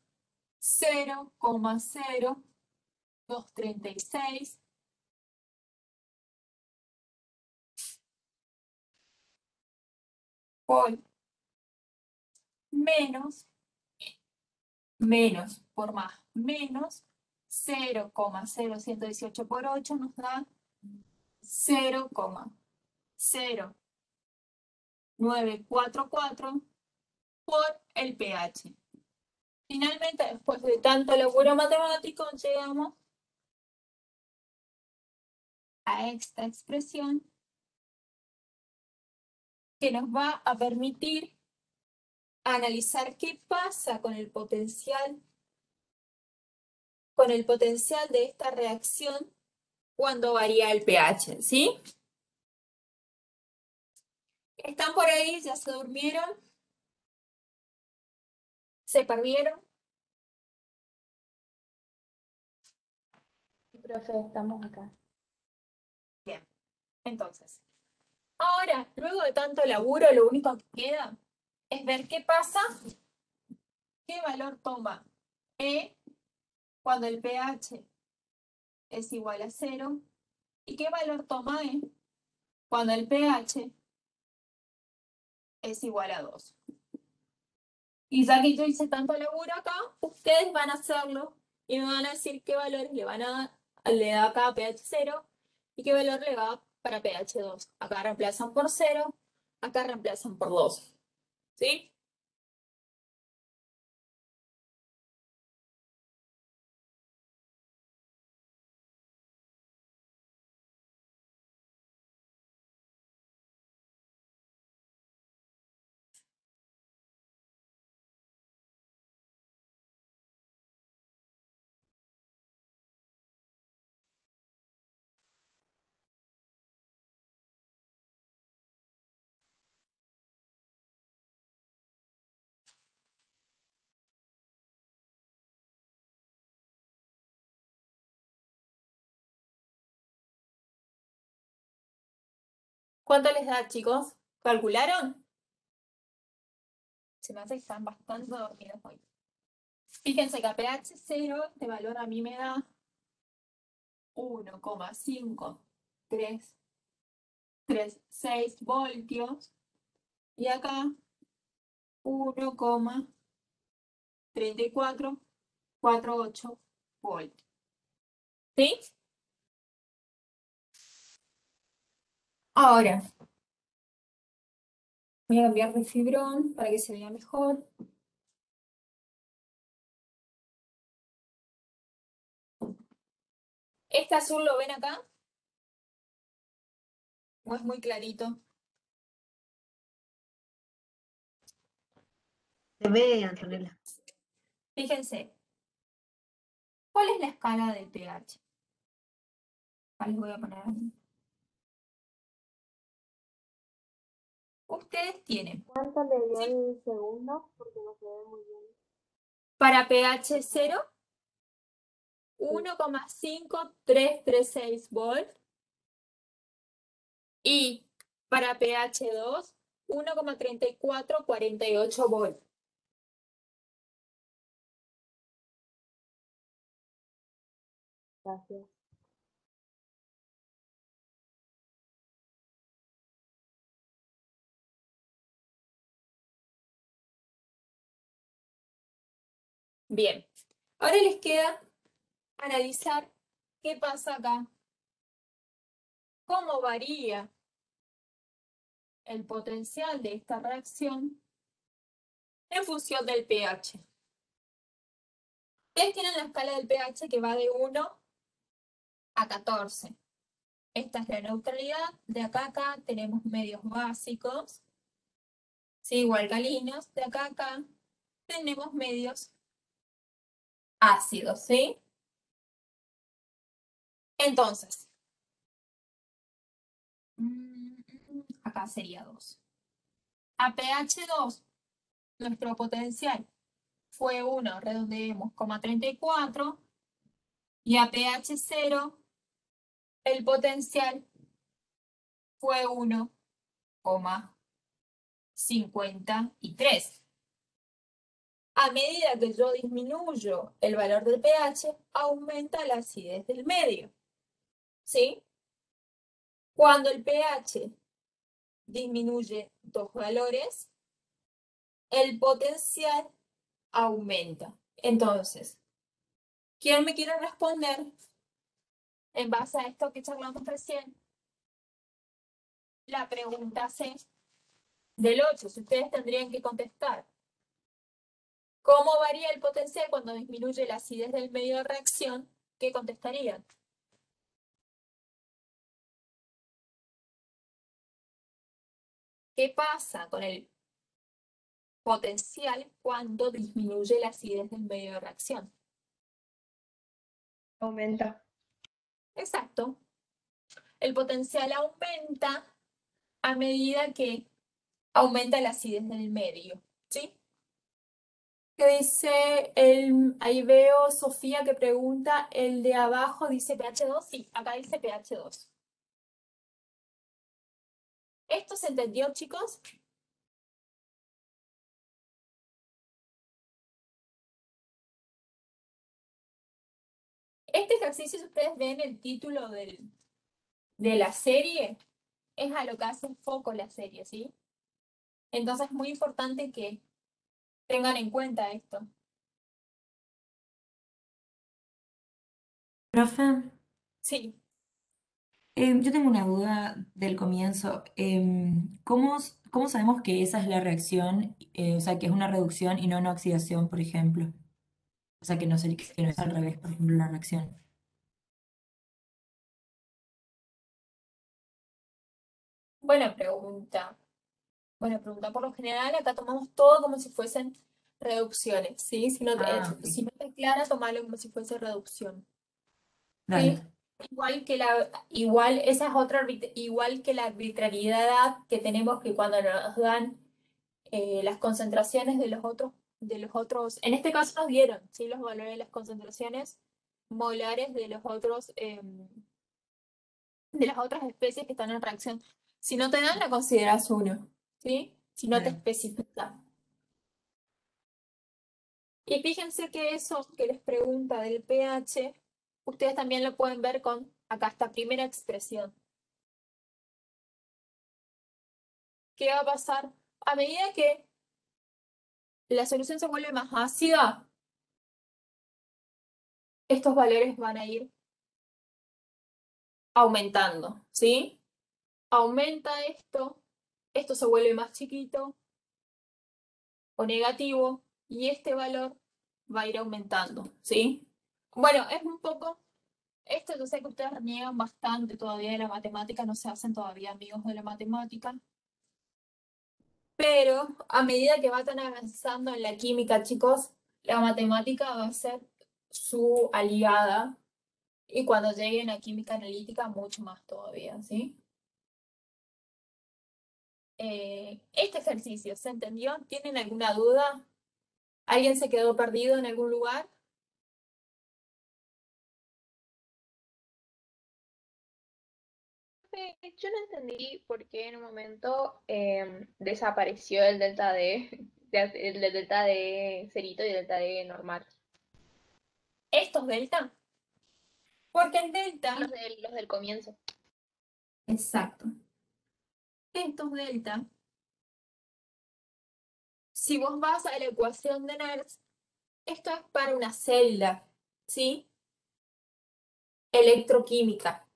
0,0236 por menos por más, menos 0,0118 por 8 nos da 0,0944 por el pH. Finalmente, después de tanto laburo matemático, llegamos a esta expresión que nos va a permitir analizar qué pasa con el potencial de esta reacción cuando varía el pH, ¿sí? ¿Están por ahí? ¿Ya se durmieron? ¿Se perdieron? Profe, estamos acá. Bien, entonces, ahora, luego de tanto laburo, lo único que queda es ver qué pasa, qué valor toma E cuando el pH es igual a 0 y qué valor toma E cuando el pH es igual a 2. Y ya que yo hice tanto laburo acá, ustedes van a hacerlo y me van a decir qué valores le da acá a pH 0 y qué valor le va para pH 2. Acá reemplazan por 0, acá reemplazan por 2. ¿Sí? ¿Cuánto les da, chicos? ¿Calcularon? Se me hace que están bastante dormidos hoy. Fíjense que a pH 0 este valor a mí me da 1,536 voltios. Y acá 1,3448 volt. ¿Sí? Ahora, voy a cambiar de fibrón para que se vea mejor. ¿Este azul lo ven acá? ¿O es muy clarito? Se ve, Antonella. Fíjense, ¿cuál es la escala del pH? ¿Cuál les voy a poner? Ustedes tienen ¿Cuánto le dio el segundo? Porque no se ve muy bien. para pH 0, 1,5336 volt. Y para pH 2, 1,3448 volt. Gracias. Bien, ahora les queda analizar qué pasa acá. ¿Cómo varía el potencial de esta reacción en función del pH? Ustedes tienen la escala del pH que va de 1 a 14. Esta es la neutralidad. De acá a acá tenemos medios básicos, ¿sí? O alcalinos. De acá a acá tenemos medios ácidos, ¿sí? Entonces, acá sería 2. A pH 2, nuestro potencial fue 1, redondeemos, 34. Y a pH 0, el potencial fue 1,53. A medida que yo disminuyo el valor del pH, aumenta la acidez del medio. ¿Sí? Cuando el pH disminuye dos valores, el potencial aumenta. Entonces, ¿quién me quiere responder en base a esto que charlamos recién? La pregunta C del 8. Si ustedes tendrían que contestar, ¿cómo varía el potencial cuando disminuye la acidez del medio de reacción? ¿Qué contestarían? ¿Qué pasa con el potencial cuando disminuye la acidez del medio de reacción? Aumenta. Exacto. El potencial aumenta a medida que aumenta la acidez del medio, ¿sí? ¿Qué dice ahí veo Sofía que pregunta, el de abajo dice pH 2, sí, acá dice pH 2. ¿Esto se entendió, chicos? Este ejercicio, si ustedes ven el título de la serie, es a lo que hace foco la serie, ¿sí? Entonces es muy importante que tengan en cuenta esto. Profe, Sí. yo tengo una duda del comienzo. ¿Cómo sabemos que esa es la reacción? O sea, que es una reducción y no una oxidación, por ejemplo. O sea, que no es al revés, por ejemplo, la reacción. Buena pregunta. Buena pregunta. Por lo general, acá tomamos todo como si fuesen reducciones, ¿sí? Si no te, Ok. si no te es clara, tomalo como si fuese reducción. ¿Sí? Dale. Esa es otra, igual que la arbitrariedad que tenemos que cuando nos dan las concentraciones de los otros, en este caso nos dieron, ¿sí? Los valores de las concentraciones molares de los otros, de las otras especies que están en reacción. Si no te dan, la consideras uno, ¿sí? Si no te Claro. especifica. Y fíjense que eso que les pregunta del pH, ustedes también lo pueden ver con acá esta primera expresión. ¿Qué va a pasar? A medida que la solución se vuelve más ácida, estos valores van a ir aumentando, ¿sí? Aumenta esto se vuelve más chiquito o negativo y este valor va a ir aumentando, ¿sí? Bueno, es un poco, esto yo sé que ustedes reniegan bastante todavía de la matemática, no se hacen todavía amigos de la matemática, pero a medida que van avanzando en la química, chicos, la matemática va a ser su aliada y cuando lleguen a química analítica, mucho más todavía, ¿sí? Este ejercicio, ¿se entendió? ¿Tienen alguna duda? ¿Alguien se quedó perdido en algún lugar? Yo no entendí por qué en un momento desapareció el delta D, el delta D cerito y el delta D normal. ¿Estos delta? Porque el delta, Los del comienzo. exacto, estos delta, si vos vas a la ecuación de Nernst, esto es para una celda, ¿sí? Electroquímica.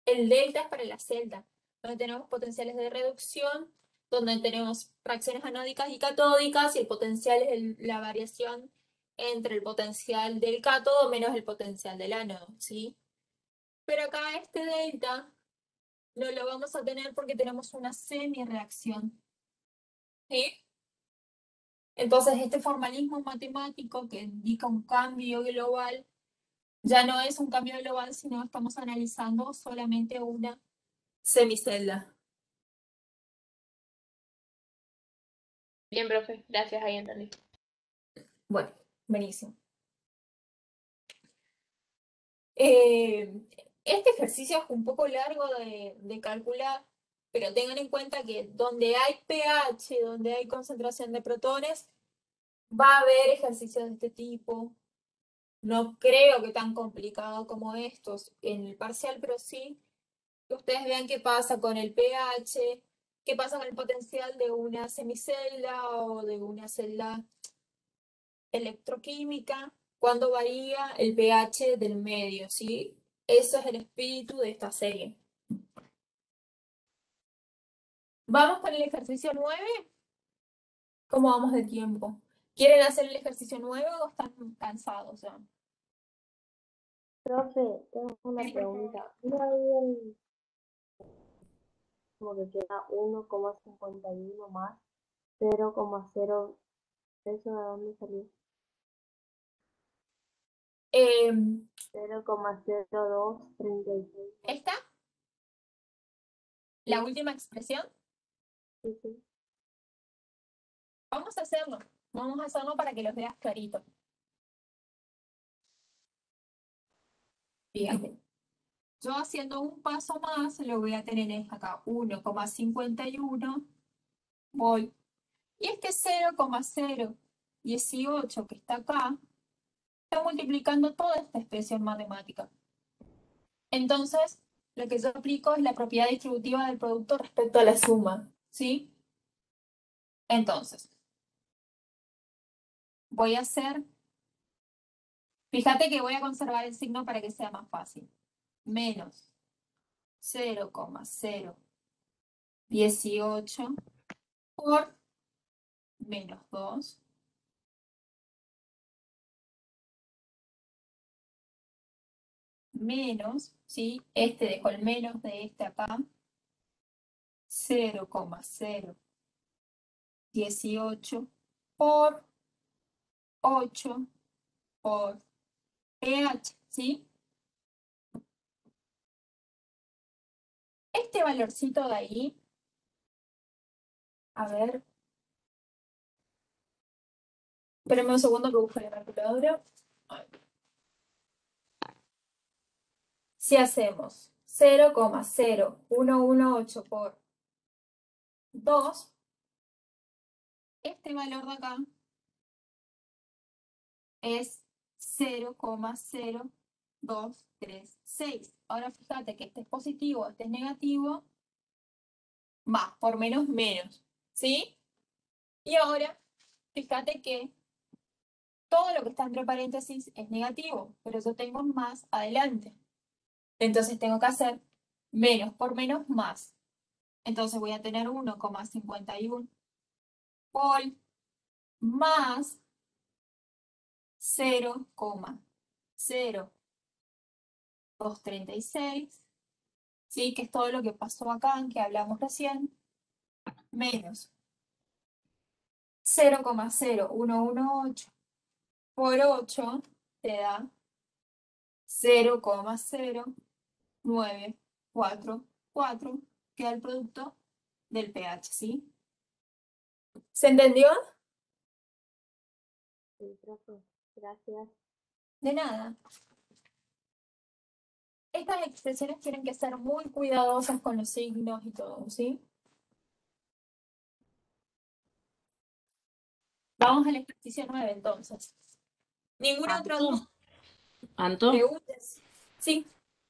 El delta es para la celda, donde tenemos potenciales de reducción, donde tenemos reacciones anódicas y catódicas, y el potencial es la variación entre el potencial del cátodo menos el potencial del ánodo, ¿sí? Pero acá este delta no lo vamos a tener porque tenemos una semi-reacción, ¿sí? Entonces este formalismo matemático que indica un cambio global, ya no es un cambio global, sino estamos analizando solamente una semicelda. Bien, profe, gracias, ahí entendí. Bueno, buenísimo. Este ejercicio es un poco largo de calcular, pero tengan en cuenta que donde hay pH, donde hay concentración de protones, va a haber ejercicios de este tipo. No creo que tan complicado como estos en el parcial, pero sí que ustedes vean qué pasa con el pH, qué pasa con el potencial de una semicelda o de una celda electroquímica, cuando varía el pH del medio, ¿sí? Eso es el espíritu de esta serie. ¿Vamos con el ejercicio 9? ¿Cómo vamos de tiempo? ¿Quieren hacer el ejercicio 9 o están cansados ya? Profe, tengo una Sí, por favor. pregunta. ¿No hay como que queda 1,51 más 0,0? ¿Eso de dónde salió? Em, 0,0236. ¿Esta? ¿La última expresión? Sí, sí. Vamos a hacerlo. Vamos a hacerlo para que los veas clarito. Fíjate. Yo haciendo un paso más, lo voy a tener acá 1,51. Voy. Y este 0,018 que está acá, está multiplicando toda esta expresión matemática. Entonces, lo que yo aplico es la propiedad distributiva del producto respecto a la suma, ¿sí? Entonces, voy a hacer, fíjate que voy a conservar el signo para que sea más fácil. Menos 0,018 por menos 2 menos, ¿sí? Este dejo el menos de este acá, 0,018 por 8 por pH, ¿sí? Este valorcito de ahí, a ver, espérenme un segundo que busque la calculadora. Si hacemos 0,0118 por 2, este valor de acá es 0,0236. Ahora fíjate que este es positivo, este es negativo, más por menos menos, ¿sí? Y ahora fíjate que todo lo que está entre paréntesis es negativo, pero yo tengo más adelante. Entonces tengo que hacer menos por menos más. Entonces voy a tener 1,51 por más 0,0236, ¿sí? Que es todo lo que pasó acá, que hablamos recién, menos 0,0118 por 8 te da 0,0944, que es el producto del pH, ¿sí? ¿Se entendió? Sí, profe, gracias. De nada. Estas expresiones tienen que ser muy cuidadosas con los signos y todo, ¿sí? Vamos al ejercicio 9 entonces. ¿Ninguna otra duda? Anto, ¿Preguntas? Sí,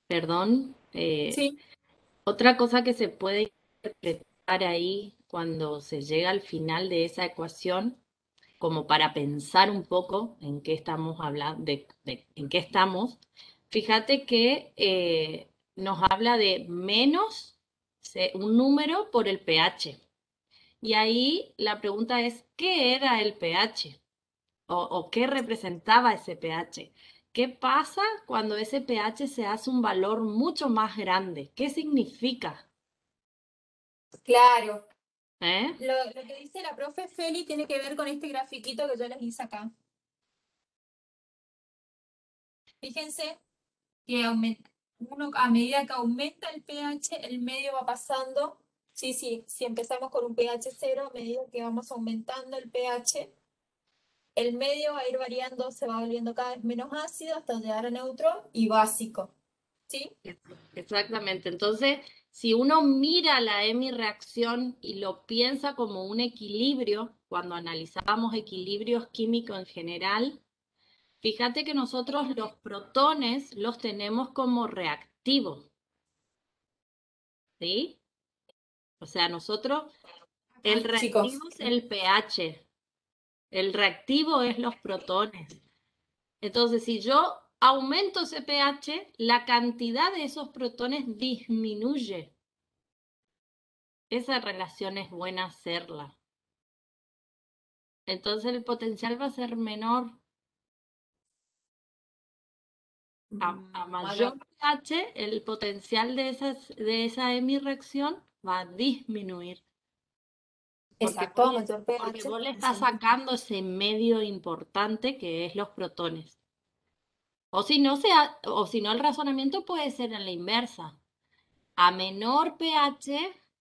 perdón. sí. Otra cosa que se puede interpretar ahí cuando se llega al final de esa ecuación, como para pensar un poco en qué estamos hablando, en qué estamos, fíjate que nos habla de menos un número por el pH. Y ahí la pregunta es, ¿qué era el pH? ¿O qué representaba ese pH? ¿Qué pasa cuando ese pH se hace un valor mucho más grande? ¿Qué significa? Claro. ¿Eh? Lo que dice la profe Feli tiene que ver con este grafiquito que yo les hice acá. Fíjense que uno, a medida que aumenta el pH, el medio va pasando. Sí, sí, si empezamos con un pH 0, a medida que vamos aumentando el pH, el medio va a ir variando, se va volviendo cada vez menos ácido hasta llegar a neutro y básico. ¿Sí? Exactamente. Entonces, si uno mira la hemi-reacción y lo piensa como un equilibrio, cuando analizábamos equilibrios químicos en general, fíjate que nosotros los protones los tenemos como reactivos, ¿sí? O sea, nosotros, el Chicos, reactivo es el pH, el reactivo es los protones. Entonces, si yo aumento ese pH, la cantidad de esos protones disminuye. Esa relación es buena hacerla. Entonces el potencial va a ser menor. A mayor pH, el potencial de esa hemireacción va a disminuir. Porque exacto, a mayor porque pH. vos le estás sacando ese medio importante que es los protones. O si no, el razonamiento puede ser en la inversa. A menor pH,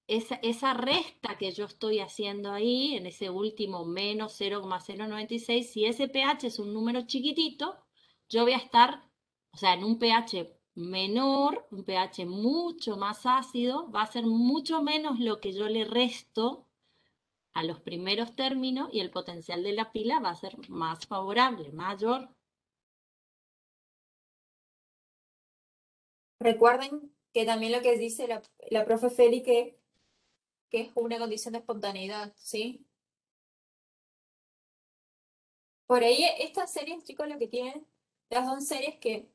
esa resta que yo estoy haciendo ahí, en ese último menos 0,096, si ese pH es un número chiquitito, yo voy a estar, o sea, en un pH menor, un pH mucho más ácido, va a ser mucho menos lo que yo le resto a los primeros términos y el potencial de la pila va a ser más favorable, mayor. Recuerden que también lo que dice la profe Feli que es una condición de espontaneidad, ¿sí? Por ahí estas series, chicos, lo que tienen, las son series que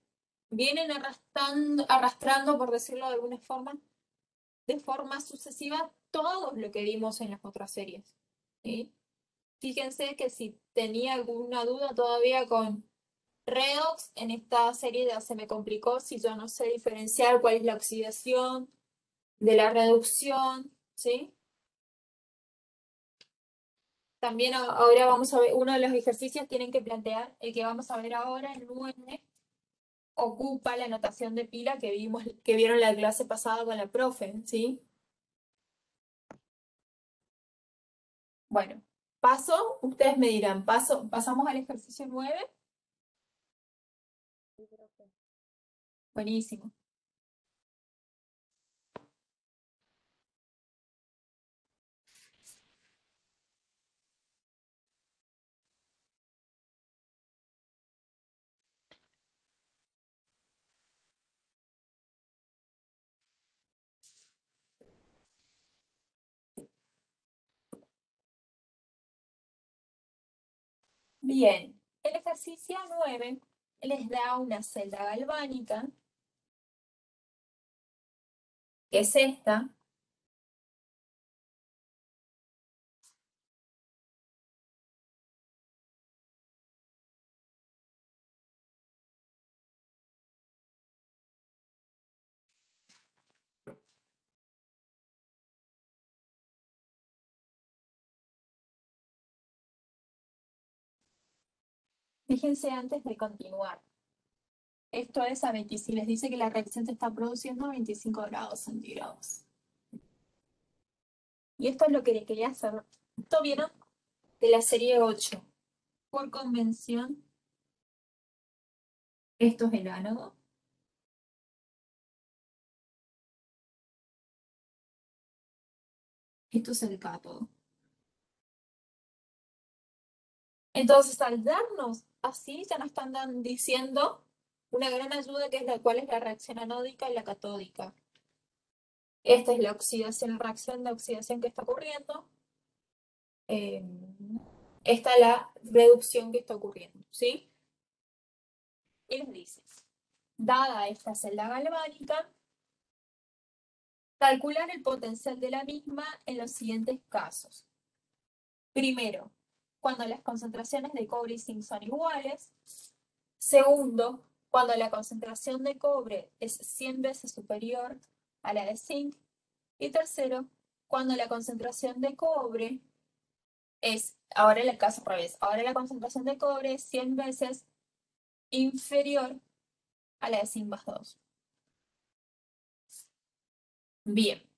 vienen arrastrando, por decirlo de alguna forma, de forma sucesiva todo lo que vimos en las otras series, ¿sí? Fíjense que si tenía alguna duda todavía con Redox, en esta serie ya se me complicó si yo no sé diferenciar cuál es la oxidación de la reducción, ¿sí? También ahora vamos a ver, uno de los ejercicios tienen que plantear, el que vamos a ver ahora, el 9, ocupa la notación de pila que vieron la clase pasada con la profe, ¿sí? Bueno, ustedes me dirán, pasamos al ejercicio 9. Buenísimo. Bien, el ejercicio 9 les da una celda galvánica, que es esta. Fíjense antes de continuar. Esto es a 25, les dice que la reacción se está produciendo a 25 grados centígrados. Y esto es lo que le quería hacer. ¿Esto vieron? De la serie 8. Por convención, esto es el ánodo. Esto es el cátodo. Entonces, al darnos así, ya nos están diciendo una gran ayuda que es la cual es la reacción anódica y la catódica. Esta es la oxidación, la reacción de oxidación que está ocurriendo. Esta es la reducción que está ocurriendo, ¿sí? Y les dice, dada esta celda galvánica, calcular el potencial de la misma en los siguientes casos. Primero, cuando las concentraciones de cobre y zinc son iguales. Segundo, cuando la concentración de cobre es 100 veces superior a la de zinc. Y tercero, cuando la concentración de cobre es, ahora en el caso al revés, ahora la concentración de cobre es 100 veces inferior a la de zinc más 2. Bien.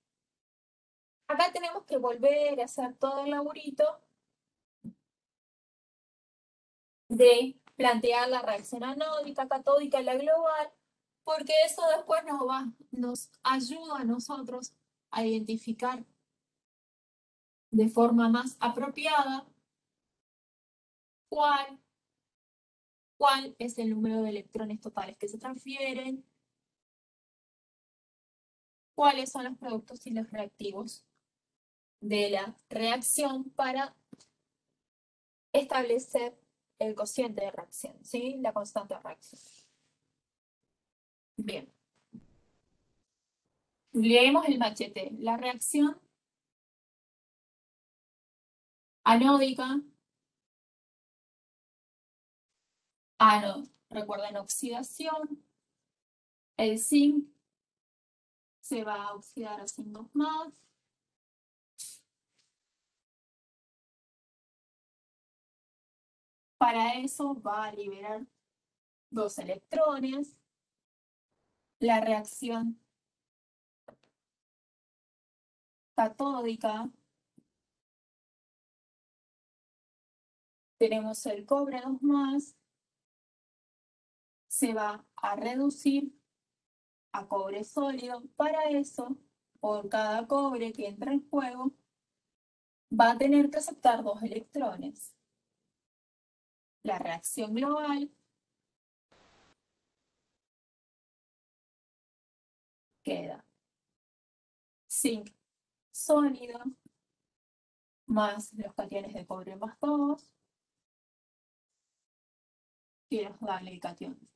Acá tenemos que volver a hacer todo el laburito de plantear la reacción anódica, catódica y la global, porque eso después nos ayuda a nosotros a identificar de forma más apropiada cuál es el número de electrones totales que se transfieren, cuáles son los productos y los reactivos de la reacción para establecer el cociente de reacción, ¿sí? La constante de reacción. Bien. Leemos el machete. La reacción anódica, recuerden oxidación, el zinc se va a oxidar a zinc 2 más. Para eso va a liberar 2 electrones. La reacción catódica, tenemos el cobre 2 más, se va a reducir a cobre sólido. Para eso, por cada cobre que entra en juego, va a tener que aceptar 2 electrones. La reacción global queda zinc sólido más los cationes de cobre más 2, que nos dan el catión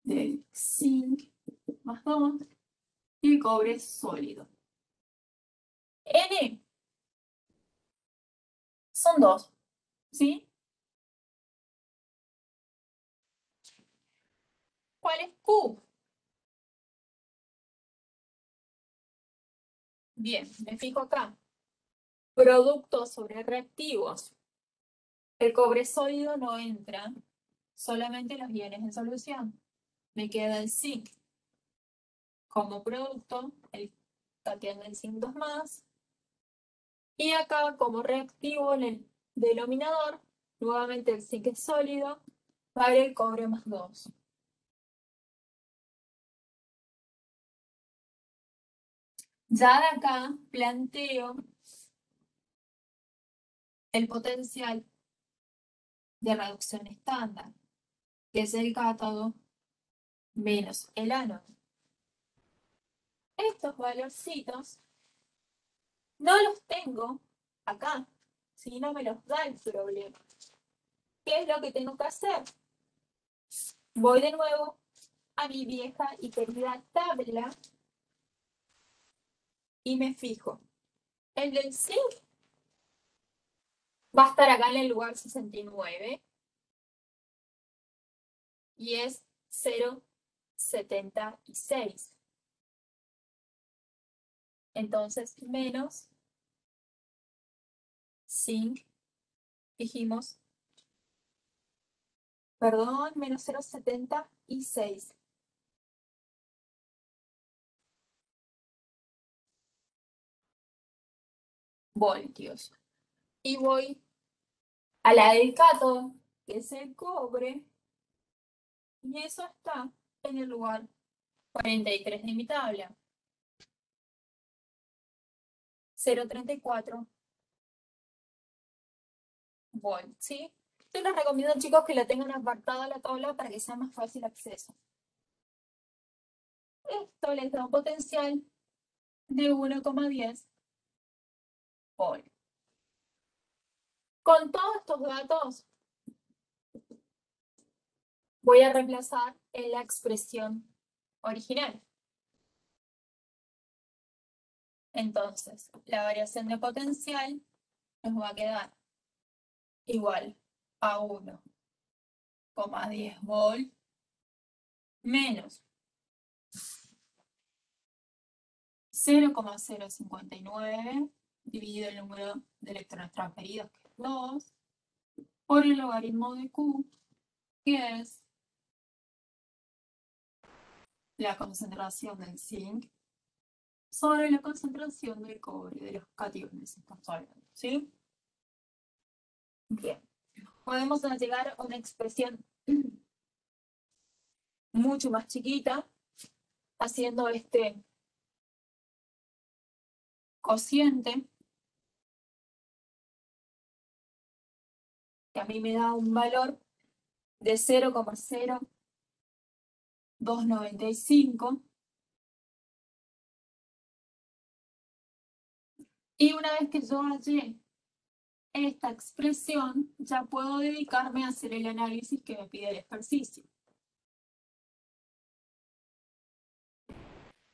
del zinc más 2 y el cobre sólido. N son 2, ¿sí? ¿Cuál es Q? Bien, me fijo acá. Productos sobre reactivos. El cobre sólido no entra, solamente los iones en solución. Me queda el zinc como producto, el catión del zinc 2 más. Y acá como reactivo en el denominador, nuevamente el zinc es sólido, va a haber el cobre más 2. Ya de acá planteo el potencial de reducción estándar, que es el cátodo menos el ánodo. Estos valorcitos no los tengo acá, si no me los da el problema. ¿qué es lo que tengo que hacer? Voy de nuevo a mi vieja y querida tabla y me fijo. El del zinc va a estar acá en el lugar 69 y es 0,76. Entonces, menos zinc, dijimos, perdón, menos 0,76. Voltios. Y voy a la del cátodo, que es el cobre, y eso está en el lugar 43 de mi tabla. 0,34 volts, ¿sí? Yo les recomiendo, chicos, que la tengan apartada la tabla para que sea más fácil acceso. Esto les da un potencial de 1,10 volts. Con todos estos datos, voy a reemplazar en la expresión original. Entonces, la variación de potencial nos va a quedar igual a 1,10 volts menos 0,059 dividido el número de electrones transferidos, que es 2, por el logaritmo de Q, que es la concentración del zinc sobre la concentración del cobre, de los cationes, estamos hablando, ¿sí? Bien. Podemos llegar a una expresión mucho más chiquita, haciendo este cociente, que a mí me da un valor de 0,0295. Y una vez que yo hallé esta expresión, ya puedo dedicarme a hacer el análisis que me pide el ejercicio.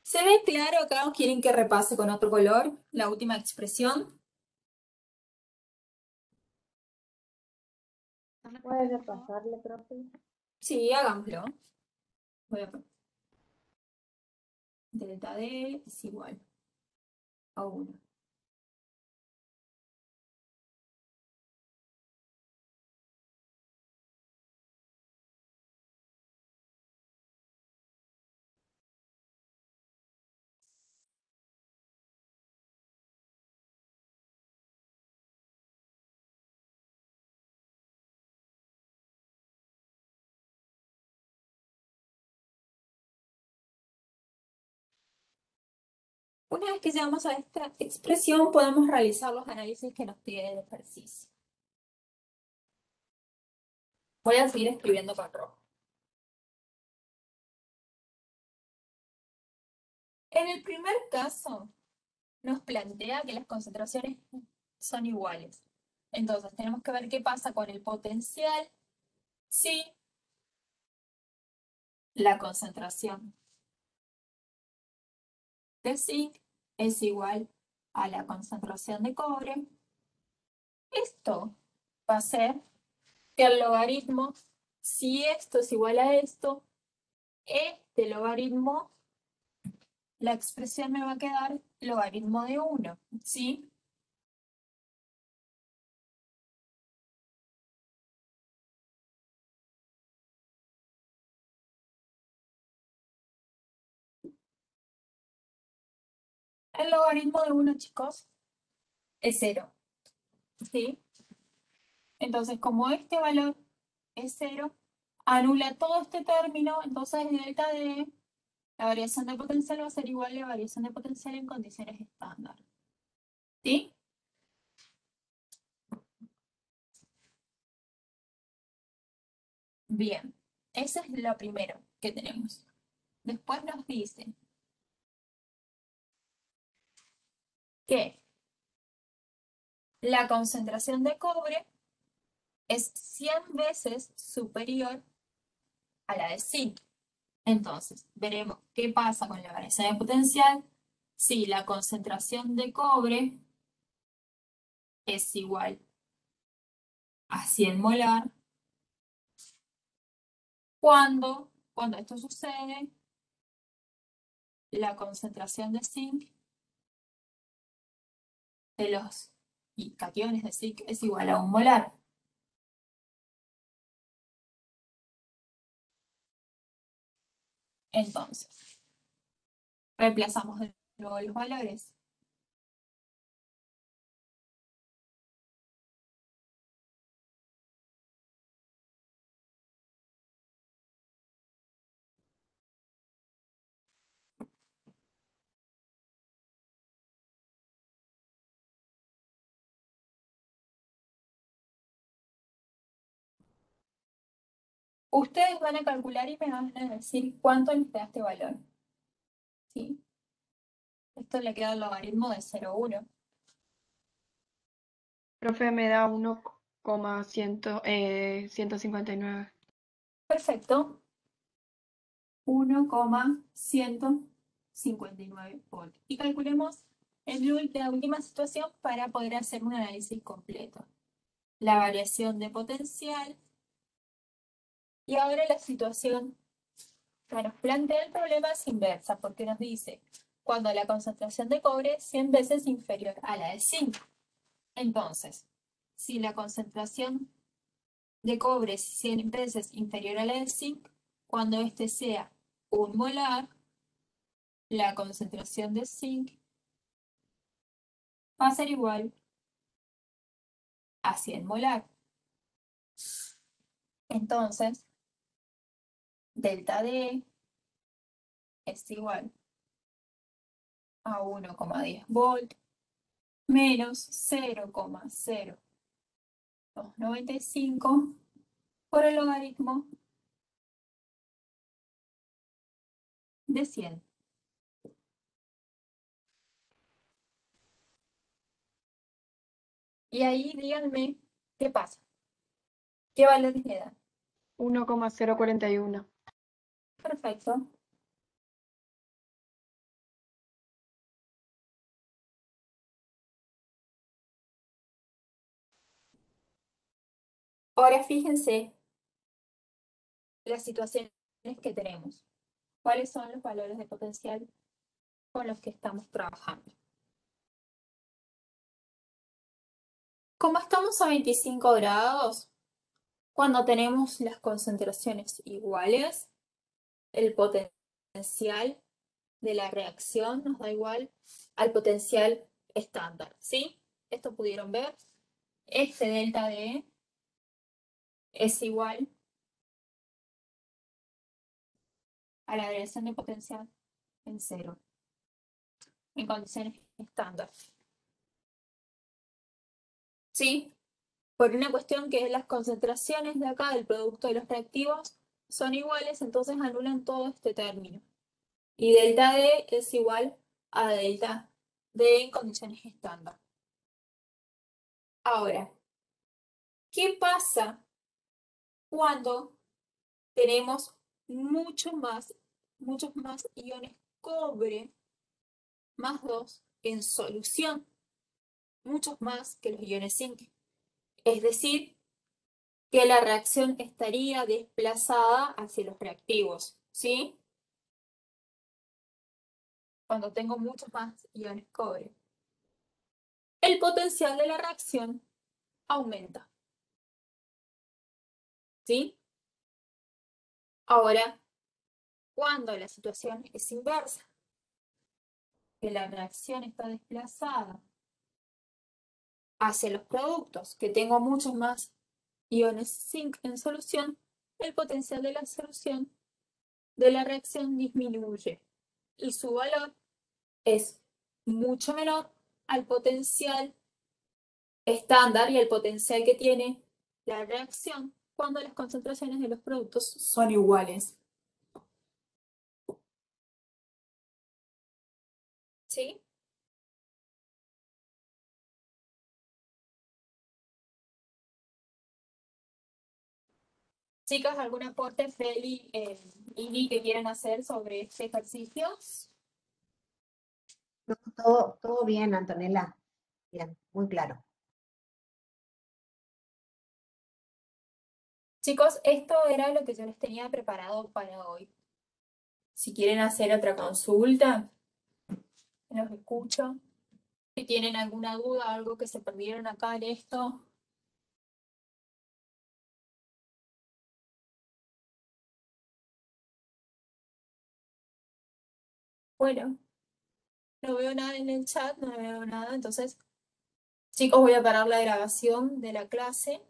¿Se ve claro acá o quieren que repase con otro color la última expresión? ¿Puedes repasarle, profe? Sí, hagámoslo. Voy a poner delta D es igual a 1. Una vez que llegamos a esta expresión, podemos realizar los análisis que nos pide el ejercicio. Voy a seguir escribiendo con rojo. En el primer caso, nos plantea que las concentraciones son iguales. Entonces, tenemos que ver qué pasa con el potencial si la concentración de zinc es igual a la concentración de cobre. Esto va a ser que el logaritmo, si esto es igual a esto, este logaritmo, la expresión me va a quedar logaritmo de 1, ¿sí? El logaritmo de 1, chicos, es 0, ¿sí? Entonces, como este valor es 0, anula todo este término, entonces delta D, la variación de potencial va a ser igual a la variación de potencial en condiciones estándar. ¿Sí? Bien, eso es lo primero que tenemos. Después nos dice que la concentración de cobre es 100 veces superior a la de zinc. Entonces, veremos qué pasa con la variación de potencial si la concentración de cobre es igual a 100 molar. Cuando esto sucede, la concentración de zinc de los cationes de zinc es igual a 1 molar. Entonces, reemplazamos de nuevo los valores. Ustedes van a calcular y me van a decir cuánto les da este valor. ¿Sí? Esto le queda el logaritmo de 0,1. Profe, me da 1,159. Perfecto. 1,159 volts. Y calculemos la última situación para poder hacer un análisis completo. La variación de potencial. Y ahora la situación que nos plantea el problema es inversa, porque nos dice cuando la concentración de cobre es 100 veces inferior a la de zinc. Entonces, si la concentración de cobre es 100 veces inferior a la de zinc, cuando este sea 1 molar, la concentración de zinc va a ser igual a 100 molar. Entonces, delta D es igual a 1,10 volt menos 0,0295 por el logaritmo de 100. Y ahí díganme qué pasa. ¿Qué valores le dan? 1,041. Perfecto. Ahora fíjense las situaciones que tenemos. ¿Cuáles son los valores de potencial con los que estamos trabajando? Como estamos a 25 grados, cuando tenemos las concentraciones iguales, el potencial de la reacción nos da igual al potencial estándar, ¿sí? Esto pudieron ver. Este delta D es igual a la variación de potencial en 0, en condiciones estándar. ¿Sí? Por una cuestión que las concentraciones de acá del producto de los reactivos son iguales, entonces anulan todo este término. Y delta D es igual a delta D en condiciones estándar. Ahora, ¿qué pasa cuando tenemos muchos más iones cobre más 2 en solución? Muchos más que los iones zinc. Es decir, que la reacción estaría desplazada hacia los reactivos, ¿sí? Cuando tengo muchos más iones cobre. El potencial de la reacción aumenta, ¿sí? Ahora, cuando la situación es inversa, que la reacción está desplazada hacia los productos, que tengo muchos más iones zinc en solución, el potencial de la solución de la reacción disminuye y su valor es mucho menor al potencial estándar y al potencial que tiene la reacción cuando las concentraciones de los productos son iguales. ¿Sí? Chicas, ¿algún aporte, Feli, Ili, que quieran hacer sobre este ejercicio? No, todo bien, Antonella. Bien, muy claro. Chicos, esto era lo que yo les tenía preparado para hoy. Si quieren hacer otra consulta, los escucho. Si tienen alguna duda, algo que se perdieron acá en esto. Bueno, no veo nada en el chat, no veo nada. Entonces, chicos, voy a parar la grabación de la clase.